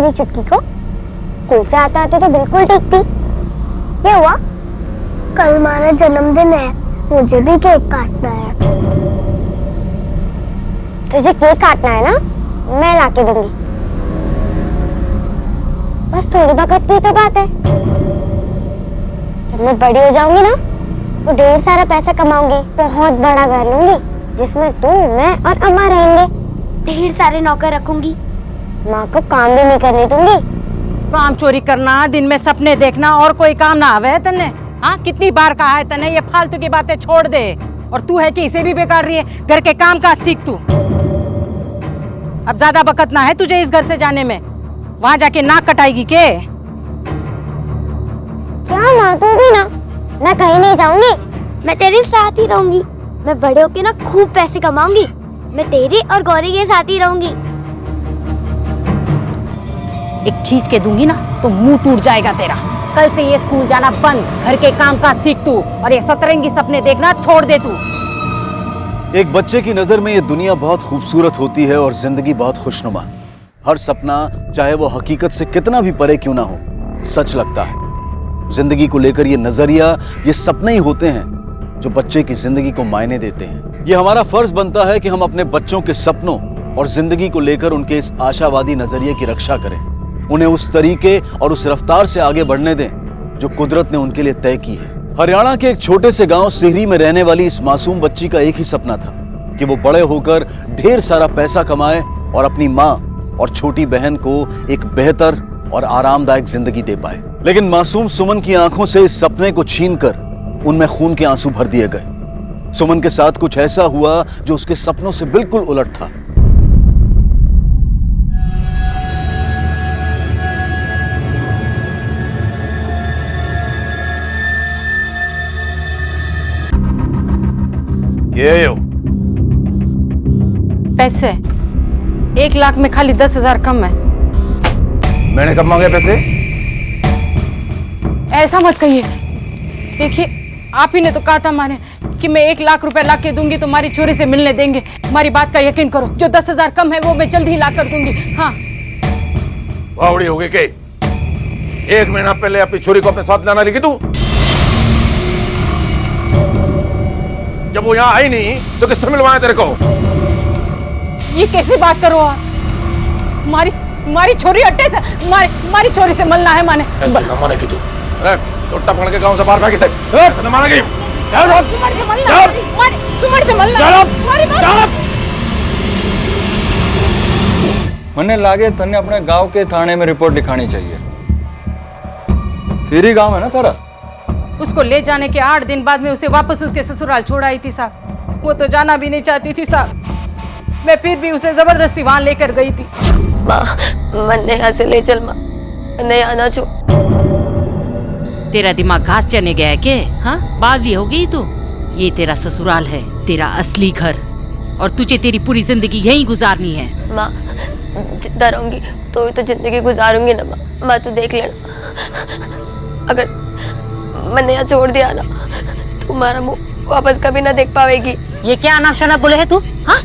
अपनी चुटकी को? स्कूल से आते आते तो बिल्कुल ठीक थी। क्या हुआ? कल हमारा जन्मदिन है, मुझे भी केक काटना है। तुझे केक काटना है ना? मैं लाके दूंगी। बस थोड़ी वक्त की तो बात है। जब मैं बड़ी हो जाऊंगी ना तो ढेर सारा पैसा कमाऊंगी, बहुत बड़ा घर लूंगी जिसमें तू, मैं और अम्मा रहेंगे। ढेर सारे नौकर रखूंगी, माँ को काम भी नहीं करने दूंगी। काम चोरी करना, दिन में सपने देखना और कोई काम ना आवे तन्ने? हाँ, कितनी बार कहा है तन्ने ये फालतू की बातें छोड़ दे। और तू है कि इसे भी बेकार रही है। घर के काम काज सीख तू। अब ज्यादा बकत ना है तुझे इस घर से जाने में। वहां जाके नाक कटाएगी के? क्या माँ, तू भी ना? मैं कहीं नहीं जाऊंगी, मैं तेरे साथ ही रहूंगी। मैं बड़े होके ना खूब पैसे कमाऊंगी, मैं तेरी और गौरी के साथ ही रहूंगी। एक खींच के दूंगी ना तो मुंह टूट जाएगा तेरा। कल से ये स्कूल जाना बंद, घर के काम काज सीख तू और ये सतरंगी सपने देखना छोड़ दे तू। एक बच्चे की नजर में ये दुनिया बहुत खूबसूरत होती है और जिंदगी बहुत खुशनुमा। हर सपना, चाहे वो हकीकत से कितना भी परे क्यों ना हो, सच लगता है। जिंदगी को लेकर ये नजरिया, ये सपने ही होते हैं जो बच्चे की जिंदगी को मायने देते हैं। ये हमारा फर्ज बनता है कि हम अपने बच्चों के सपनों और जिंदगी को लेकर उनके इस आशावादी नजरिए की रक्षा करें। उन्हें उस तरीके और उस रफ्तार से आगे बढ़ने दें जो कुदरत ने उनके लिए तय की है। हरियाणा के एक छोटे से गांव सिहरी में रहने वाली इस मासूम बच्ची का एक ही सपना था कि वो बड़े होकर ढेर सारा पैसा कमाए और अपनी माँ और छोटी बहन को एक बेहतर और आरामदायक जिंदगी दे पाए। लेकिन मासूम सुमन की आंखों से इस सपने को छीनकर उनमें खून के आंसू भर दिए गए। सुमन के साथ कुछ ऐसा हुआ जो उसके सपनों से बिल्कुल उलट था। ये हो पैसे 1 लाख में खाली 10,000 कम है। मैंने कब मांगे पैसे? ऐसा मत कहिए। देखिए, आप ही ने तो कहा था माने कि मैं 1 लाख रुपए ला के दूंगी तो हमारी छोरी से मिलने देंगे। हमारी बात का यकीन करो, जो 10,000 कम है वो मैं जल्द ही ला कर दूंगी। हाँ। बावड़ी हो गई के? 1 महीना पहले अपनी छोरी को अपने साथ लाना लिखी तू। जब वो यहाँ आई नहीं तो किससे मिलवाया तेरे को? ये कैसी बात करो आप? हमारी छोरी अड्डे से, हमारी छोरी से मिलना है माने। ऐसे न माने कि तू। अरे टोटा पकड़ के गांव से बाहर फेंकी थे। ऐसे न मानेगी। सुमन से मिलना। मने लागे तन्ने अपने गांव के थाने में रिपोर्ट लिखानी चाहिए। सीरी गांव है ना तारा? उसको ले जाने के 8 दिन बाद में उसे वापस उसके ससुराल छोड़ आई थी साहब। वो तो जाना भी नहीं चाहती थी साहब। मैं फिर भी उसे जबरदस्ती वहां लेकर गई थी। माँ, मन यहाँ से ले चल माँ, नहीं आना छो। तेरा दिमाग घास चने गया है के? हाँ, बावली हो गई तू। ये तेरा ससुराल है, तेरा असली घर, और तुझे तेरी पूरी जिंदगी यहीं गुजारनी है। माँ, जिंदा रहूंगी तो जिंदगी गुजारूंगी ना माँ। माँ तू देख लेना, अगर मैंने यहाँ छोड़ दिया ना तुम्हारा मुंह वापस कभी ना देख पावेगी। ये क्या अनाप शनाप बोले है तू? हाँ,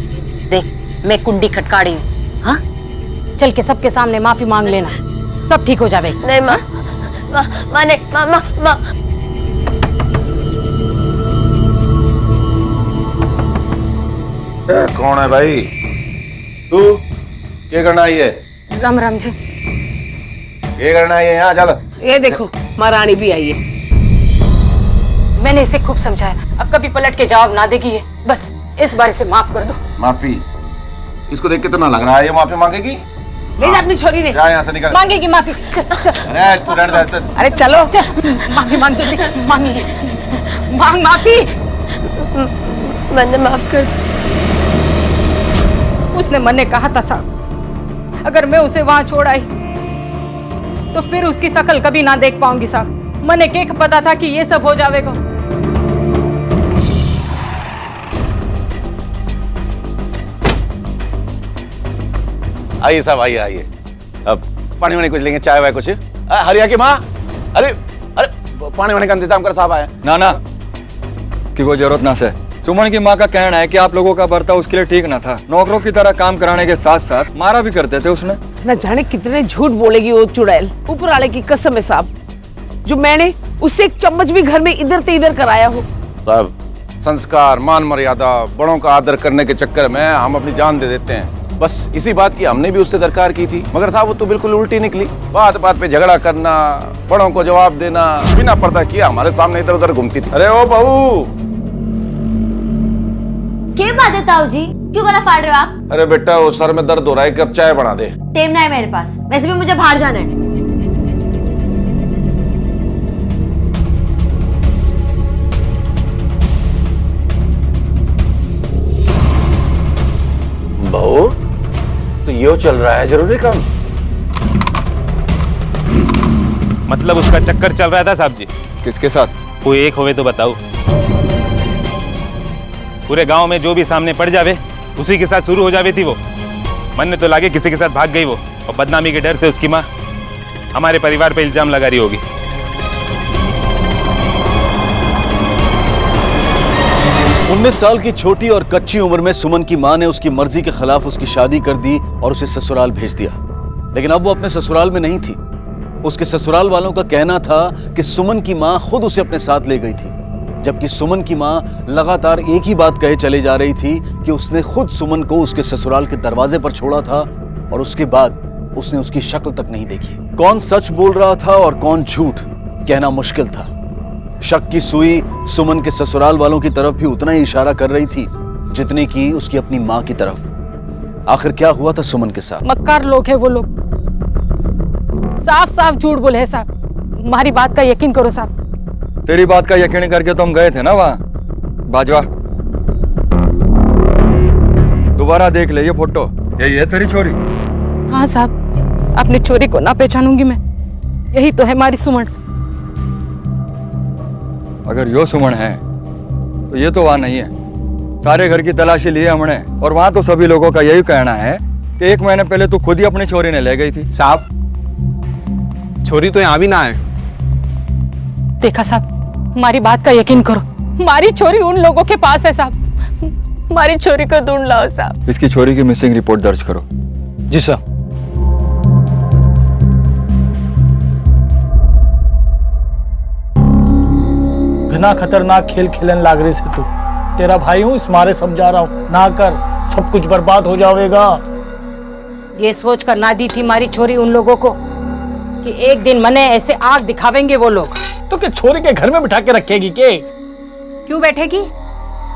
देख मैं कुंडी खटकाड़ी हूँ। हाँ, चल के सबके सामने माफी मांग लेना, सब ठीक हो जावे। नहीं माँ, माँ नहीं, माँ। कौन है भाई? तू क्या करना आई है? राम राम जी। क्या करना आई है यहाँ? चल। ये देखो, महारानी भी आई है। मैंने इसे खूब समझाया, अब कभी पलट के जवाब ना देगी। है बस इस बार इसे माफ कर दो। माफी? इसको देख के तो ना लग रहा है ये माफी मांगेगी। ले जा अपनी छोरी ने। जा यहाँ से निकल। मांगेगी माफी। चल। अरे तू रहने दे। अरे चलो। माफी मांग जल्दी, मांगी मांग माफी। मैंने माफ कर दो। उसने मन ने कहा था साहब, अगर मैं उसे वहां छोड़ आई तो फिर उसकी शकल कभी ना देख पाऊंगी साहब। मने के पता था कि ये सब हो जाएगा। आइए साहब, आइए। अब पानी वानी कुछ लेंगे, चाय वाय कुछ? हरिया की माँ, अरे पानी वानी का इंतजाम कर साहब आए। ना की कोई जरूरत ना से, सुमन की माँ का कहना है कि आप लोगों का बर्ताव उसके लिए ठीक ना था। नौकरों की तरह काम कराने के साथ साथ मारा भी करते थे उसने। न जाने कितने झूठ बोलेगी वो चुड़ैल। ऊपर वाले की कसम है साहब, जो मैंने उससे एक चम्मच भी घर में इधर से इधर कराया हो। साहब, संस्कार, मान मर्यादा, बड़ों का आदर करने के चक्कर में हम अपनी जान दे देते हैं। बस इसी बात की हमने भी उससे दरकार की थी, मगर साहब वो तो बिल्कुल उल्टी निकली। बात बात पे झगड़ा करना, बड़ों को जवाब देना, बिना पर्दा किया हमारे सामने इधर उधर घूमती थी। अरे ओ बहू, क्या बात है ताऊ जी, क्यों गला फाड़ रहे हो आप? अरे बेटा वो सर में दर्द हो रहा है, कप चाय बना दे। टाइम ना है मेरे पास, वैसे भी मुझे बाहर जाना है। बहू, तो ये चल रहा है जरूरी काम? मतलब उसका चक्कर चल रहा था साहब जी। किसके साथ? कोई एक होवे तो बताओ। पूरे गांव में जो भी सामने पड़ जावे उसी के साथ शुरू हो जावे थी वो। मन ने तो लागे किसी के साथ भाग गई वो, और बदनामी के डर से उसकी माँ हमारे परिवार पे इल्जाम लगा रही होगी। उन्नीस साल की छोटी और कच्ची उम्र में सुमन की मां ने उसकी मर्जी के खिलाफ उसकी शादी कर दी और उसे ससुराल भेज दिया। लेकिन अब वो अपने ससुराल में नहीं थी। उसके ससुराल वालों का कहना था कि सुमन की मां खुद उसे अपने साथ ले गई थी, जबकि सुमन की मां लगातार एक ही बात कहे चले जा रही थी कि उसने खुद सुमन को उसके ससुराल के दरवाजे पर छोड़ा था और उसके बाद उसने उसकी शक्ल तक नहीं देखी। कौन सच बोल रहा था और कौन झूठ, कहना मुश्किल था। शक की सुई सुमन के ससुराल वालों की तरफ भी उतना ही इशारा कर रही थी जितने की उसकी अपनी मां की तरफ। आखिर क्या हुआ था सुमन के साथ? मक्कार लोग है वो लोग, साफ साफ झूठ बोले हैं साहब। हमारी बात का यकीन करो साहब। तेरी बात का यकीन करके तो हम गए थे ना वहाँ बाजवा। दोबारा देख ले ये फोटो, यही है तेरी छोरी? हाँ साहब, अपनी चोरी को ना पहचानूंगी मैं, यही तो है हमारी सुमन। अगर यो सुमन है तो ये तो वहाँ नहीं है। सारे घर की तलाशी ली हमने और वहाँ तो सभी लोगों का यही कहना है कि 1 महीने पहले तो खुद ही अपनी छोरी ने ले गई थी। साहब, छोरी तो यहाँ भी ना है। देखा साहब, हमारी बात का यकीन करो, हमारी छोरी उन लोगों के पास है साहब। हमारी छोरी को ढूंढ लाओ साहब। इसकी छोरी की मिसिंग रिपोर्ट दर्ज करो। जी सर। घना खतरनाक खेल खेलन लाग रही से तू। तेरा भाई हूँ, इस मारे समझा रहा हूँ, ना कर, सब कुछ बर्बाद हो जाएगा। ये सोच कर ना दी थी हमारी छोरी उन लोगों को कि एक दिन मने ऐसे आग दिखावेंगे वो लोग। तो क्या छोरी के घर में बिठा के रखेगी के? क्यों बैठेगी?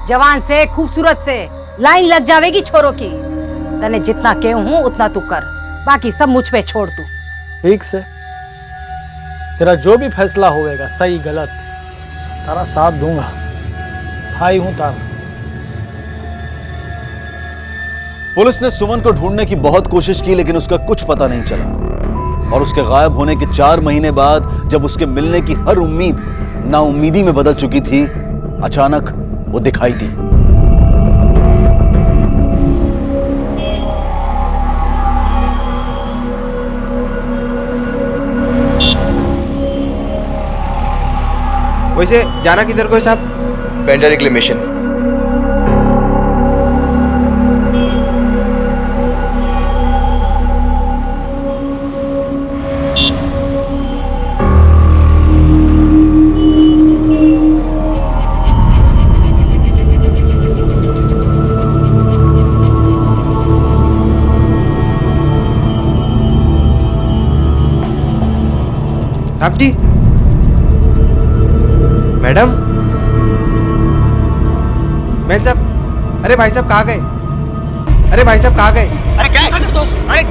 जवान से, खूबसूरत से लाइन लग जावेगी छोरों की। तने जितना कहूं हूं उतना तू कर, बाकी सब मुझ पे छोड़ तू। ठीक से, तेरा जो भी फैसला होएगा, सही गलत, तारा साथ दूंगा। भाई हूं तारा। पुलिस ने सुमन को ढूंढने की बहुत कोशिश की लेकिन उसका कुछ पता नहीं चला। और उसके गायब होने के 4 महीने बाद जब उसके मिलने की हर उम्मीद नाउम्मीदी में बदल चुकी थी, अचानक वो दिखाई दी। वैसे जाना किधर को है साहब? पेंडा रिक्लेमेशन। साहब जी, मैडम, मैं साहब, अरे भाई साहब कहाँ गए? अरे भाई साहब कहाँ गए? अरे क्या है दोस्त? अरे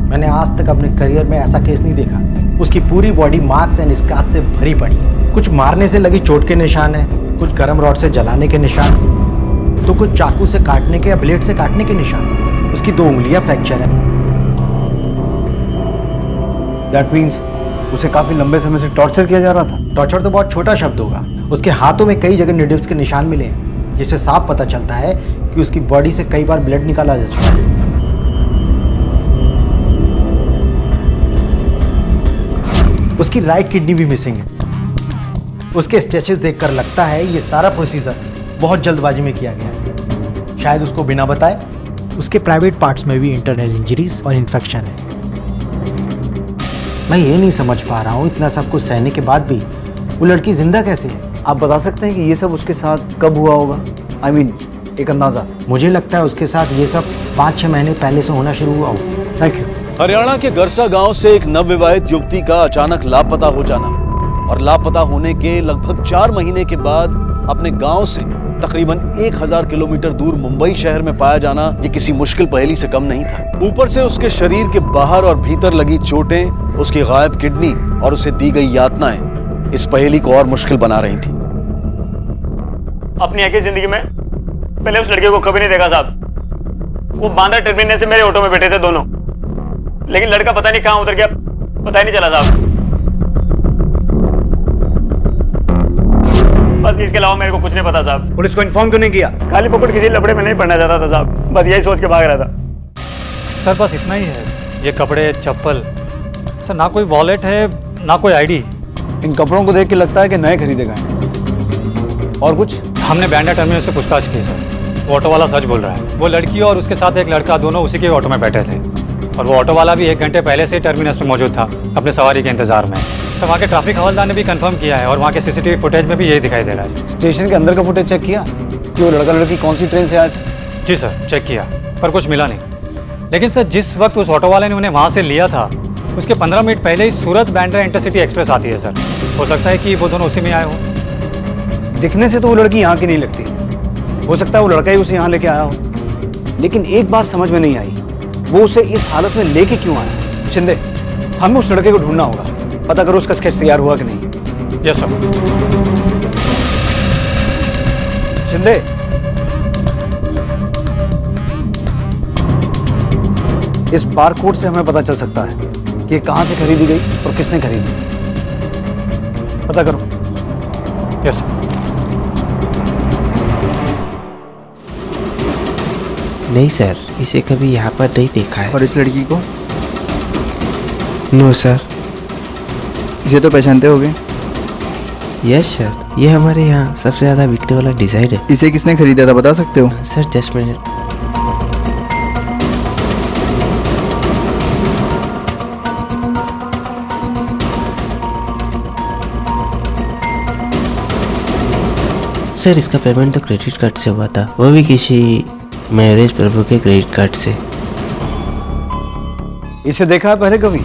मैंने आज तक अपने करियर में ऐसा केस नहीं देखा। उसकी पूरी बॉडी मार्क्स एंड स्क्रैच से भरी पड़ी है। कुछ मारने से लगी चोट के निशान है, कुछ गर्म रॉड से जलाने के निशान, तो कुछ चाकू से काटने के या ब्लेड से काटने के निशान। उसकी 2 उंगलियां फ्रैक्चर है। दैट मीन्स उसे काफी लंबे समय से टॉर्चर किया जा रहा था। टॉर्चर तो बहुत छोटा शब्द होगा। उसके हाथों में कई जगह निडल्स के निशान मिले हैं, जिससे साफ पता चलता है कि उसकी बॉडी से कई बार ब्लड निकाला जा चुका है। उसकी राइट किडनी भी मिसिंग है। उसके स्टेचेस देखकर लगता है ये सारा प्रोसीजर बहुत जल्दबाजी में किया गया है। शायद उसको बिना बताए उसके प्राइवेट पार्ट्स में भी इंटरनल इंजरीज और इन्फेक्शन है। मैं ये नहीं समझ पा रहा हूँ, इतना सब कुछ सहने के बाद भी वो लड़की जिंदा कैसे है? आप बता सकते हैं कि ये सब उसके साथ कब हुआ होगा? I mean, एक अंदाजा। मुझे लगता है उसके साथ ये सब 5-6 महीने पहले से होना शुरू हुआ हो। Thank you. हरियाणा के गरसा गांव से एक नवविवाहित युवती का अचानक लापता हो जाना और लापता होने के लगभग 4 महीने के बाद अपने गांव से तकरीबन 1000 किलोमीटर दूर मुंबई शहर में पाया जाना ये किसी मुश्किल पहेली से कम नहीं था। ऊपर से उसके शरीर के बाहर और भीतर लगी चोटें, उसकी गायब किडनी और उसे दी गई यातनाएं इस पहेली को और मुश्किल बना रही थी। अपनी आगे जिंदगी में पहले उस लड़के को कभी नहीं देखा साहब। वो बांद्रा टर्मिनस से मेरे ऑटो में बैठे थे दोनों, लेकिन लड़का पता नहीं कहां उतर गया, पता ही नहीं चला साहब। बस इसके अलावा मेरे को कुछ नहीं पता साहब। पुलिस को इन्फॉर्म क्यों नहीं किया? खाली पकड़ किसी लफड़े में नहीं पड़ना चाहता था साहब, बस यही सोच के भाग रहा था। सर बस इतना ही है, ये कपड़े चप्पल सर, ना कोई वॉलेट है ना कोई आईडी। इन कपड़ों को देख के लगता है कि नए खरीदे गए हैं। और कुछ? हमने बांद्रा टर्मिनल से पूछताछ की सर, वो ऑटो वाला सच बोल रहा है। वो लड़की और उसके साथ एक लड़का दोनों उसी के ऑटो में बैठे थे और वो ऑटो वाला भी 1 घंटे पहले से टर्मिनस में मौजूद था अपने सवारी के इंतजार में। सर वहाँ के ट्रैफिक हवलदार ने भी कंफर्म किया है और वहाँ के सीसीटीवी फुटेज में भी यही दिखाई दे रहा है। स्टेशन के अंदर का फुटेज चेक किया कि वो लड़का लड़की कौन सी ट्रेन से आए थे? जी सर चेक किया पर कुछ मिला नहीं। लेकिन सर जिस वक्त उस ऑटो वाले ने उन्हें वहाँ से लिया था उसके 15 मिनट पहले ही सूरत बांद्रा इंटरसिटी एक्सप्रेस आती है सर। हो सकता है कि वो दोनों उसी में आए हो। दिखने से तो वो लड़की यहाँ की नहीं लगती, हो सकता है वो लड़का ही उसे यहाँ लेके आया हो। लेकिन एक बात समझ में नहीं आई, वो उसे इस हालत में लेके क्यों आया? शिंदे, हमें उस लड़के को ढूंढना होगा, पता करो उसका स्केच तैयार हुआ कि नहीं। Yes sir. शिंदे, इस बारकोड से हमें पता चल सकता है कि कहां से खरीदी गई और किसने खरीदी। पता करो। Yes sir. नहीं सर, इसे कभी यहाँ पर नहीं देखा है। और इस लड़की को? No sir. इसे तो पहचानते होगे? यस सर, ये हमारे यहाँ सबसे ज़्यादा बिकने वाला डिज़ाइन है। इसे किसने खरीदा था बता सकते हो? Sir just minute. सर इसका पेमेंट तो क्रेडिट कार्ड से हुआ था, वो भी किसी मैरिज प्रभु के क्रेडिट कार्ड से। इसे देखा है पहले कभी?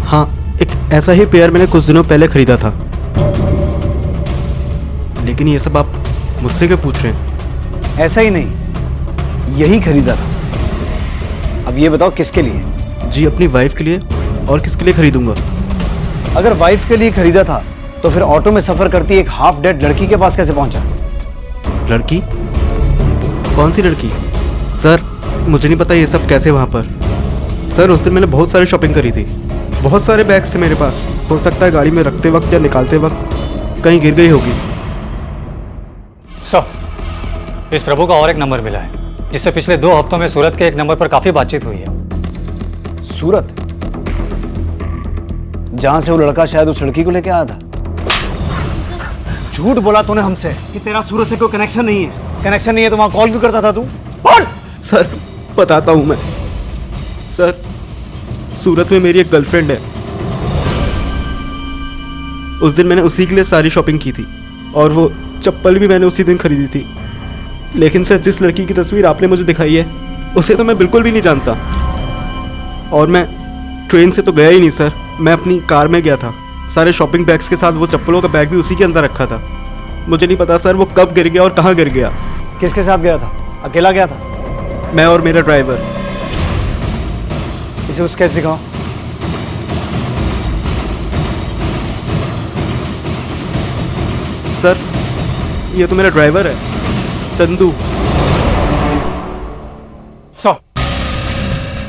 हाँ, एक ऐसा ही पेयर मैंने कुछ दिनों पहले खरीदा था। लेकिन ये सब आप मुझसे क्यों पूछ रहे हैं? ऐसा ही नहीं, यही खरीदा था। अब ये बताओ किसके लिए? जी अपनी वाइफ के लिए। और किसके लिए खरीदूंगा? अगर वाइफ के लिए खरीदा था तो फिर ऑटो में सफर करती एक हाफ डेड लड़की के पास कैसे पहुंचा? लड़की? कौन सी लड़की? सर मुझे नहीं पता ये सब कैसे वहाँ पर। सर उस दिन मैंने बहुत सारी शॉपिंग करी थी, बहुत सारे बैग्स थे मेरे पास। हो सकता है गाड़ी में रखते वक्त या निकालते वक्त कहीं गिर गई होगी। सर इस प्रभु का और एक नंबर मिला है जिससे पिछले 2 हफ्तों में सूरत के एक नंबर पर काफ़ी बातचीत हुई है। सूरत? जहां से वो लड़का शायद उस लड़की को लेके आया था। झूठ बोला तूने हमसे कि तेरा सूरत से कोई कनेक्शन नहीं है। कनेक्शन नहीं है तो वहां कॉल क्यों करता था तू? बोल। सर बताता हूं मैं। सर सूरत में मेरी एक गर्लफ्रेंड है। उस दिन मैंने उसी के लिए सारी शॉपिंग की थी और वो चप्पल भी मैंने उसी दिन खरीदी थी। लेकिन सर जिस लड़की की तस्वीर आपने मुझे दिखाई है उसे तो मैं बिल्कुल भी नहीं जानता। और मैं ट्रेन से तो गया ही नहीं सर, मैं अपनी कार में गया था। सारे शॉपिंग बैग्स के साथ वो चप्पलों का बैग भी उसी के अंदर रखा था। मुझे नहीं पता सर वो कब गिर गया और कहाँ गिर गया। किसके साथ गया था? अकेला गया था? मैं और मेरा ड्राइवर। इसे उस स्केच दिखाओ। सर ये तो मेरा ड्राइवर है, चंदू। सर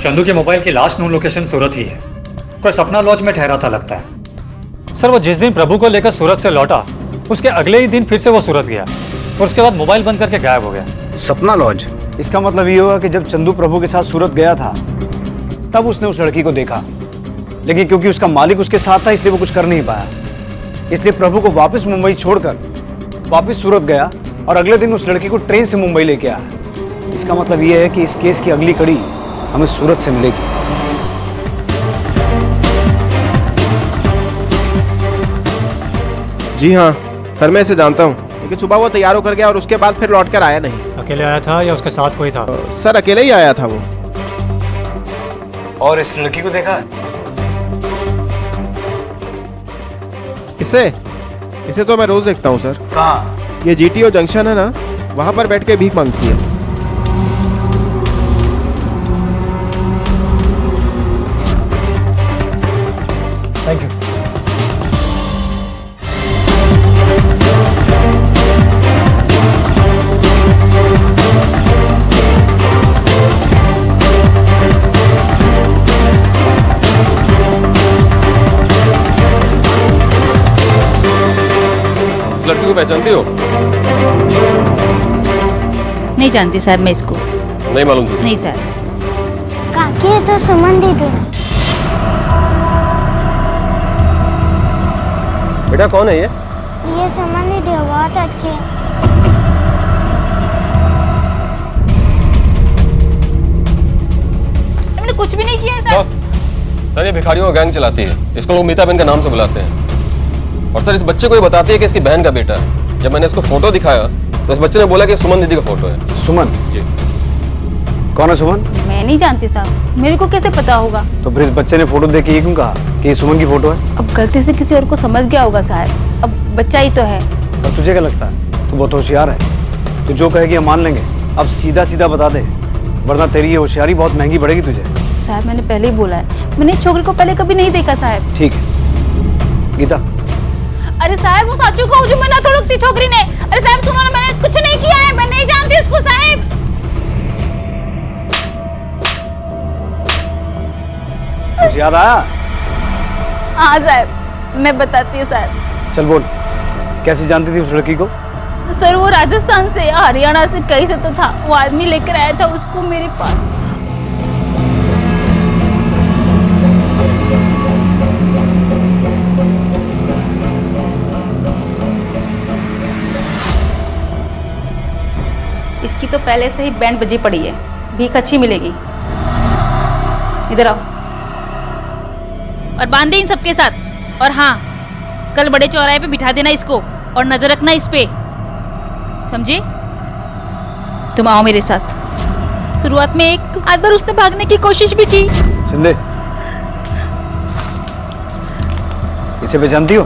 चंदू के मोबाइल की लास्ट नोन लोकेशन सूरत ही है। कोई सपना लॉज में ठहरा था लगता है। सर वो जिस दिन प्रभु को लेकर सूरत से लौटा उसके अगले ही दिन फिर से वो सूरत गया और उसके बाद मोबाइल बंद करके गायब हो गया। सपना लॉज? इसका मतलब ये होगा कि जब चंदू प्रभु के साथ सूरत गया था तब उसने उस लड़की को देखा, लेकिन क्योंकि उसका मालिक उसके साथ था इसलिए वो कुछ कर नहीं पाया। इसलिए प्रभु को वापस मुंबई छोड़कर वापस सूरत गया और अगले दिन उस लड़की को ट्रेन से मुंबई लेके आया। इसका मतलब ये है कि इस केस की अगली कड़ी हमें सूरत से मिलेगी। जी हाँ सर, मैं इसे जानता हूँ, लेकिन सुबह वो तैयार होकर गया और उसके बाद फिर लौट कर आया नहीं। अकेले आया था या उसके साथ कोई था? सर अकेले ही आया था वो। और इस लड़की को देखा है? इसे तो मैं रोज देखता हूँ सर। कहाँ? ये जीटीओ जंक्शन है ना, वहाँ पर बैठ के भीख मांगती है। Thank you. लड़की को पहचानती हो? नहीं जानती साहब मैं इसको। नहीं मालूम थी? नहीं सर। काकी ये तो सुमन दीदी। बेटा कौन है ये? ये सुमन दीदी बहुत अच्छी है। मैंने कुछ भी नहीं किया है सर। सर ये भिखारियों का गैंग चलाती है, इसको लोग मीता बहन के नाम से बुलाते हैं। और सर इस बच्चे को ये बताती है कि इसकी बहन का बेटा है। जब मैंने इसको फोटो दिखाया तो इस बच्चे ने बोला कि सुमन दीदी का फोटो है। सुमन? जी। कौन है सुमन? मैं नहीं जानती साहब, मेरे को कैसे पता होगा? तो फिर इस बच्चे ने फोटो देख के ये क्यों कहा कि ये सुमन की फोटो है? अब गलती से किसी और को समझ गया होगा साहब, अब बच्चा ही तो है। और तुझे क्या लगता है तू बहुत होशियार है? तू जो कहेगी हम मान लेंगे। अब सीधा सीधा बता दे, वरना तेरी ये होशियारी बहुत महंगी पड़ेगी तुझे। साहब मैंने पहले ही बोला है, मैंने इस छोकरी को पहले कभी नहीं देखा साहब। ठीक है गीता। अरे साहब वो साचू को जो मना थोड़ी थी छोकरी ने। अरे साहब सुनो ना, मैंने कुछ नहीं किया है, मैं नहीं जानती इसको साहब। कुछ याद आया? हाँ साहब मैं बताती हूँ साहब। चल बोल, कैसे जानती थी उस लड़की को? सर वो राजस्थान से हरियाणा से कहीं से तो था, वो आदमी लेकर आया था उसको मेरे पास। इसकी तो पहले से ही बैंड बजी पड़ी है, भीख अच्छी मिलेगी। इधर आओ और बांध दे इन सबके साथ। और हाँ, कल बड़े चौराहे पे बिठा देना इसको और नजर रखना इस पे, समझे? तुम आओ मेरे साथ। शुरुआत में एक आध बार उसने भागने की कोशिश भी की। शिंदे, इसे पहचानती हो?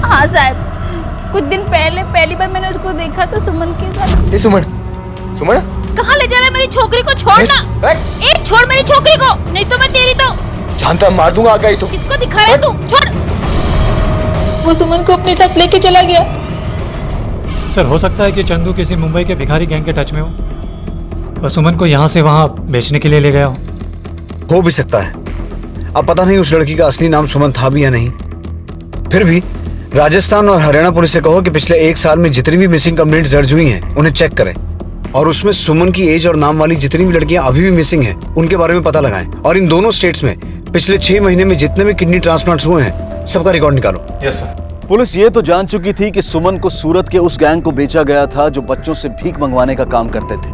हाँ साहब, कुछ दिन पहले पहली बार मैंने उसको देखा था सुमन के साथ। ये सुमन? सुमन? कहाँ ले जा रहा है मेरी छोकरी को? छोड़ना! एक छोड़ मेरी छोकरी को, नहीं तो मैं तेरी तो जानता मार दूंगा आगे ही तो। किसको दिखा रहा है तू? छोड़! वो सुमन को अपने साथ लेके चला गया। सर हो सकता है कि चंदू किसी मुंबई के भिखारी गैंग के टच में हो और सुमन को यहाँ से वहाँ बेचने के लिए ले गया हो भी सकता है। अब पता नहीं उस लड़की का असली नाम सुमन था भी या नहीं। फिर भी राजस्थान और हरियाणा पुलिस से कहो कि पिछले 1 साल में जितनी भी मिसिंग कंप्लेंट्स दर्ज हुई हैं उन्हें चेक करें और उसमें सुमन की एज और नाम वाली जितनी भी लड़कियां अभी भी मिसिंग हैं उनके बारे में पता लगाएं। और इन दोनों स्टेट्स में पिछले 6 महीने में जितने भी किडनी ट्रांसप्लांट्स हुए हैं सबका रिकॉर्ड निकालो। Yes sir. पुलिस ये तो जान चुकी थी कि सुमन को सूरत के उस गैंग को बेचा गया था जो बच्चों से भीख मंगवाने का काम करते थे,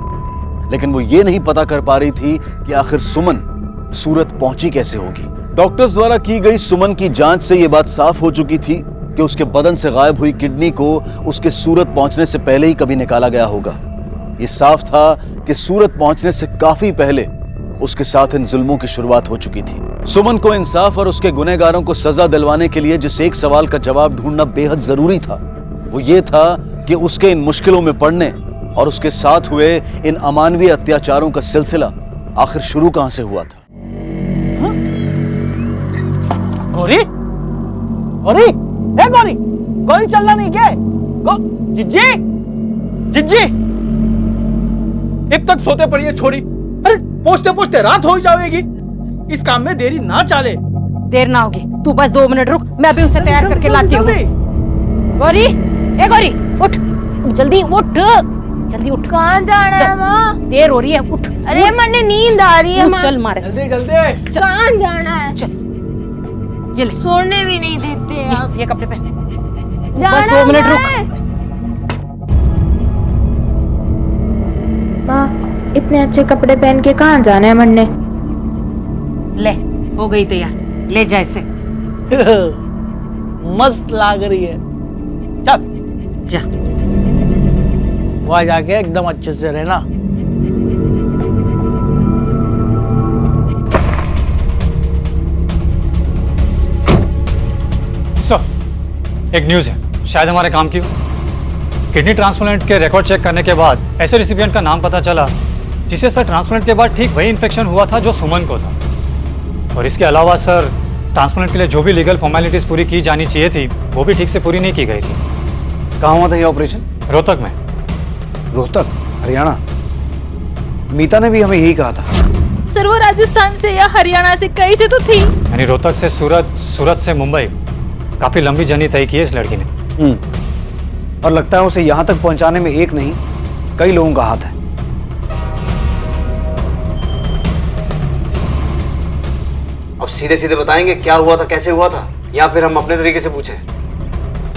लेकिन वो ये नहीं पता कर पा रही थी कि आखिर सुमन सूरत पहुंची कैसे होगी। डॉक्टर्स द्वारा की गई सुमन की जांच से ये बात साफ हो चुकी थी कि उसके बदन से गायब हुई किडनी को उसके सूरत पहुंचने से पहले ही कभी निकाला गया होगा। ये साफ था कि सूरत पहुंचने से काफी पहले उसके साथ इन जुल्मों की शुरुआत हो चुकी थी। सुमन को इंसाफ और उसके गुनहगारों को सजा दिलवाने के लिए जिस एक सवाल का जवाब ढूंढना बेहद जरूरी था वो ये था कि उसके इन मुश्किलों में पड़ने और उसके साथ हुए इन अमानवीय अत्याचारों का सिलसिला आखिर शुरू कहां से हुआ था। गौरी, गौरी, ए गौरी, गौरी चलना नहीं क्या? जिज्जी, जिज्जी, अब तक सोते पड़ी है छोड़ी। अरे पहुंचते पहुंचते रात हो जाएगी। इस काम में देरी ना चाले। देर ना होगी, तू बस 2 मिनट रुक, मैं अभी उसे तैयार करके लाती हूँ। गौरी, ए गौरी, उठ, जल्दी उठ। जल्दी उठ। कहाँ जाना है माँ? देर हो रही है, उठ। अरे मन्ने नींद आ रही है माँ। चल मारे। जल्दी जल्दी। कहाँ जाना है? चल ये ले, सोने भी नहीं देते आप। ये कपड़े पहन। जाना बस 2 मिनट है। रुक। माँ, इतने अच्छे कपड़े पहन के कहाँ जाना है मन्ने? ले, हो गई तैयार, ले जा इसे। मस्त लाग रही है। चल जा। वहां जाके एकदम अच्छे से रहना। सर, एक न्यूज़ है, शायद हमारे काम की हो। किडनी ट्रांसप्लांट के रिकॉर्ड चेक करने के बाद ऐसे रिसिपिएंट का नाम पता चला जिसे सर ट्रांसप्लांट के बाद ठीक वही इन्फेक्शन हुआ था जो सुमन को था। और इसके अलावा सर ट्रांसप्लांट के लिए जो भी लीगल फॉर्मेलिटीज़ पूरी की जानी चाहिए थी वो भी ठीक से पूरी नहीं की गई थी। कहाँ हुआ था ये ऑपरेशन? रोहतक में। रोहतक, हरियाणा? मीता ने भी हमें यही कहा था। सर वो राजस्थान से या हरियाणा से कहीं से तो थी। यानी रोहतक से सूरत, सूरत से मुंबई, काफी लंबी जर्नी तय की है इस लड़की ने। और लगता है उसे यहाँ तक पहुँचाने में एक नहीं कई लोगों का हाथ है। अब सीधे सीधे बताएंगे क्या हुआ था, कैसे हुआ था, या फिर हम अपने तरीके से पूछें?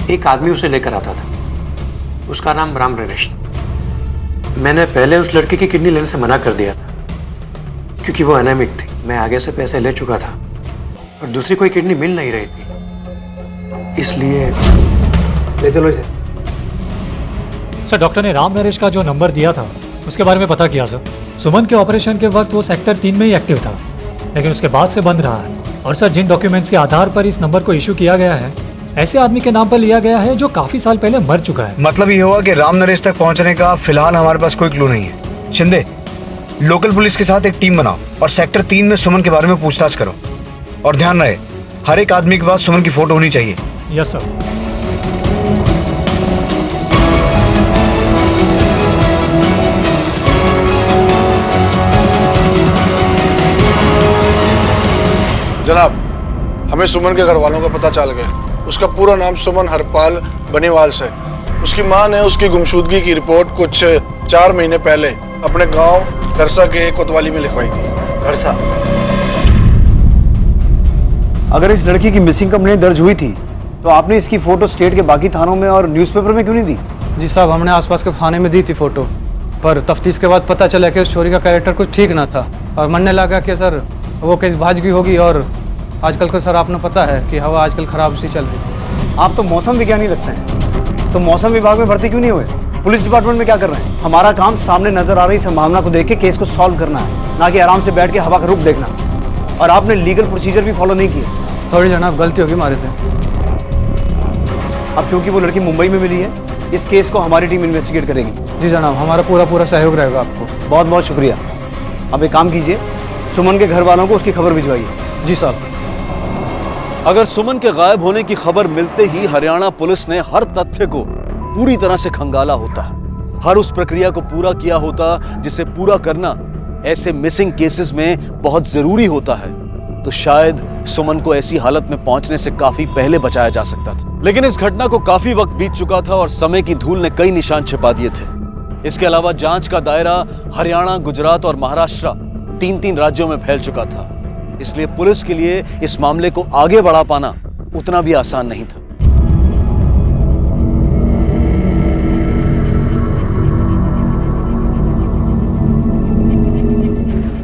एक आदमी उसे लेकर आता था, उसका नाम राम नरेश था। मैंने पहले उस लड़के की किडनी लेने से मना कर दिया था क्योंकि वो एनेमिक थी। मैं आगे से पैसे ले चुका था और दूसरी कोई किडनी मिल नहीं रही थी, इसलिए ले चलो इसे। सर डॉक्टर ने राम नरेश का जो नंबर दिया था उसके बारे में पता किया सर। सुमन के ऑपरेशन के वक्त वो सेक्टर 3 में ही एक्टिव था, लेकिन उसके बाद से बंद रहा है। और सर जिन डॉक्यूमेंट्स के आधार पर इस नंबर को इशू किया गया है ऐसे आदमी के नाम पर लिया गया है जो काफी साल पहले मर चुका है। मतलब ये हुआ कि राम नरेश तक पहुंचने का फिलहाल हमारे पास कोई क्लू नहीं है। शिंदे, लोकल पुलिस के साथ एक टीम बनाओ और सेक्टर 3 में सुमन के बारे में पूछताछ करो। और ध्यान रहे, हर एक आदमी के पास सुमन की फोटो होनी चाहिए। Yes sir. जनाब, हमें सुमन के घर वालों का पता चल गया। उसका पूरा नाम सुमन हरपाल बनीवाल से। उसकी मां ने उसकी गुमशुदगी की रिपोर्ट कुछ 4 महीने पहले अपने गांव घरसा के कोतवाली में लिखवाई थी। घरसा? अगर इस लड़की की मिसिंग कंप्लेंट दर्ज हुई थी तो आपने इसकी फोटो स्टेट के बाकी थानों में और न्यूज़पेपर में क्यों नहीं दी? जी साहब, हमने आसपास के थाने में दी थी फोटो, पर तफ्तीश के बाद पता चला कि उस छोरी का कैरेक्टर कुछ ठीक ना था और मनने लगा कि सर वो केस भाजगी होगी। और आजकल को सर आपने पता है कि हवा आजकल खराब सी चल रही है। आप तो मौसम विज्ञानी लगते हैं, तो मौसम विभाग में भर्ती क्यों नहीं हुए? पुलिस डिपार्टमेंट में क्या कर रहे हैं? हमारा काम सामने नजर आ रही संभावना को देख के केस को सॉल्व करना है, ना कि आराम से बैठ के हवा का रुख देखना। और आपने लीगल प्रोसीजर भी फॉलो नहीं किया। सॉरी जनाब, गलती होगी हमारे से। अब क्योंकि वो लड़की मुंबई में मिली है, इस केस को हमारी टीम इन्वेस्टिगेट करेगी। जी जनाब, हमारा पूरा सहयोग रहेगा आपको। बहुत बहुत शुक्रिया। अब एक काम कीजिए, सुमन के घर वालों को उसकी खबर भिजवाइए। जी साहब। अगर सुमन के गायब होने की खबर मिलते ही हरियाणा पुलिस ने हर तथ्य को पूरी तरह से खंगाला होता, हर उस प्रक्रिया को पूरा किया होता जिसे पूरा करना ऐसे मिसिंग केसेस में बहुत जरूरी होता है, तो शायद सुमन को ऐसी हालत में पहुंचने से काफी पहले बचाया जा सकता था। लेकिन इस घटना को काफी वक्त बीत चुका था और समय की धूल ने कई निशान छिपा दिए थे। इसके अलावा जांच का दायरा हरियाणा, गुजरात और महाराष्ट्र 3 राज्यों में फैल चुका था। इसलिए पुलिस के लिए इस मामले को आगे बढ़ा पाना उतना भी आसान नहीं था।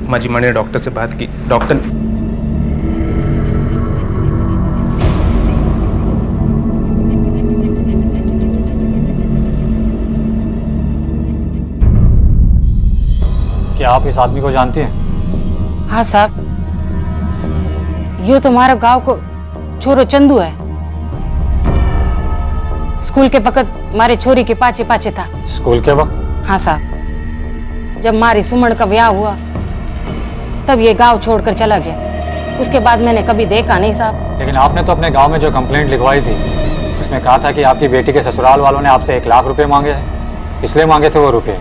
माजी मैंने डॉक्टर से बात की। डॉक्टर क्या आप इस आदमी को जानते हैं? हाँ साहब, यो तुम्हारे गांव को छोरो चंदू है। स्कूल के वक्त मारे छोरी के पाचे पाचे था। स्कूल के वक्त? हाँ साहब, जब मारी सुमन का ब्याह हुआ तब ये गांव छोड़कर चला गया। उसके बाद मैंने कभी देखा नहीं साहब। लेकिन आपने तो अपने गांव में जो कंप्लेंट लिखवाई थी उसमें कहा था कि आपकी बेटी के ससुराल वालों ने आपसे 1 लाख रुपए मांगे हैं। किस लिए मांगे थे वो रुपए?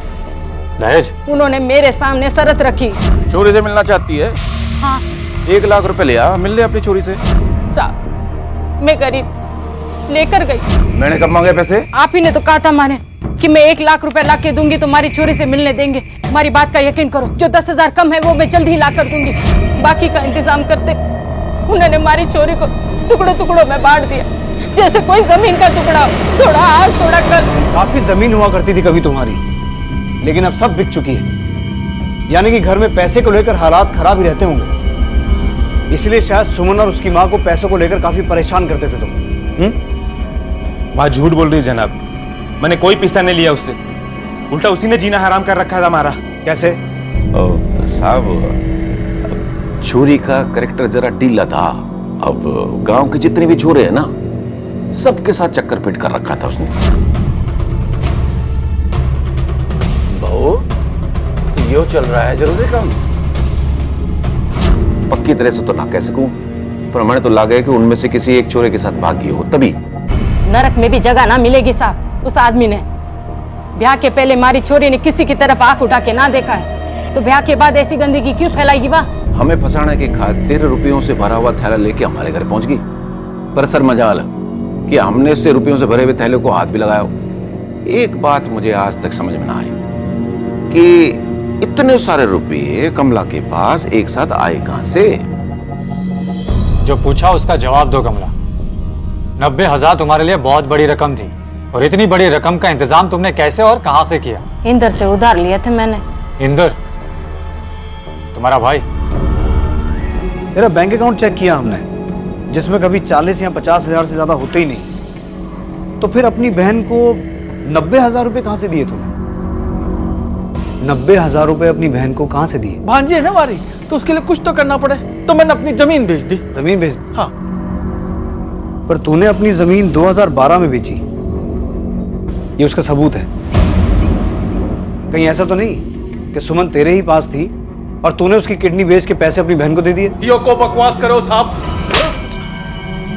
दहेज? उन्होंने मेरे सामने शर्त रखी। चोरी से मिलना चाहती है? हाँ। 1 लाख रुपए लिया, मिल ले अपनी चोरी से। साहब मैं गरीब, लेकर गई। मैंने कब मांगे पैसे? आप ही ने तो कहा था मैंने कि मैं 1 लाख रुपए ला के दूंगी तो हमारी छोरी से मिलने देंगे। हमारी बात का यकीन करो, जो 10,000 कम है वो मैं जल्द ही ला कर दूंगी, बाकी का इंतजाम करते। उन्होंने हमारी छोरी को टुकड़ों टुकड़ों में बांट दिया, जैसे कोई जमीन का टुकड़ा, थोड़ा आज थोड़ा कल। काफी जमीन हुआ करती थी कभी तुम्हारी, लेकिन अब सब बिक चुकी है। यानी कि घर में पैसे को लेकर हालात खराब ही रहते होंगे, इसलिए शायद सुमन और उसकी माँ को पैसों को लेकर काफी परेशान करते थे तुम। माँ झूठ बोल रही है जनाब, मैंने कोई पैसा नहीं लिया उससे, उल्टा उसी ने जीना हराम कर रखा था हमारा। कैसे? साहब, छोरी का करेक्टर जरा ढीला था। अब गांव के जितने भी छोरे हैं ना, सबके साथ चक्कर फिट कर रखा था उसने। बहू, तो यो चल रहा है जरूरी काम। पक्की तरह से तो ना कह सकूं, पर हमें तो लगा कि उनमें से किसी एक छोरे के साथ भागी हो, तभी। नरक में भी जगह ना मिलेगी साहब उस आदमी ने। ब्याह के पहले हमारी छोरी ने किसी की तरफ आंख उठा के ना देखा है, तो ब्याह के बाद ऐसी गंदगी क्यों फैलाएगी वाह? हमें फंसाने की खातिर रुपयों से भरा हुआ थैला लेके हमारे घर पहुंच गई। पर सर मजाल कि हमने उससे रुपयों से भरे हुए थैले को हाथ भी लगाया। एक बात मुझे आज तक समझ में ना आई कि इतने सारे रुपये कमला के पास एक साथ आए कहां से? जो पूछा उसका जवाब दो कमला। 90,000 तुम्हारे लिए बहुत बड़ी रकम थी, और इतनी बड़ी रकम का इंतजाम तुमने कैसे और कहां से किया? इंदर से उधार लिए थे मैंने। इंदर तुम्हारा भाई? तेरा बैंक अकाउंट चेक किया हमने, जिसमें कभी 40 या 50,000 से ज्यादा होते ही नहीं। तो फिर अपनी बहन को 90,000 रुपए कहां से दिए तुमने? 90,000 रुपए अपनी बहन को कहां से दिए? भांजी है ना हमारी, तो उसके लिए कुछ तो करना पड़े, तो मैंने अपनी जमीन बेच दी। जमीन बेच दी? हाँ। पर तूने अपनी जमीन 2012 में बेची, ये उसका सबूत है। कहीं ऐसा तो नहीं कि सुमन तेरे ही पास थी और तूने उसकी किडनी बेच के पैसे अपनी बहन को दे दिए? यो को बकवास करो साहब।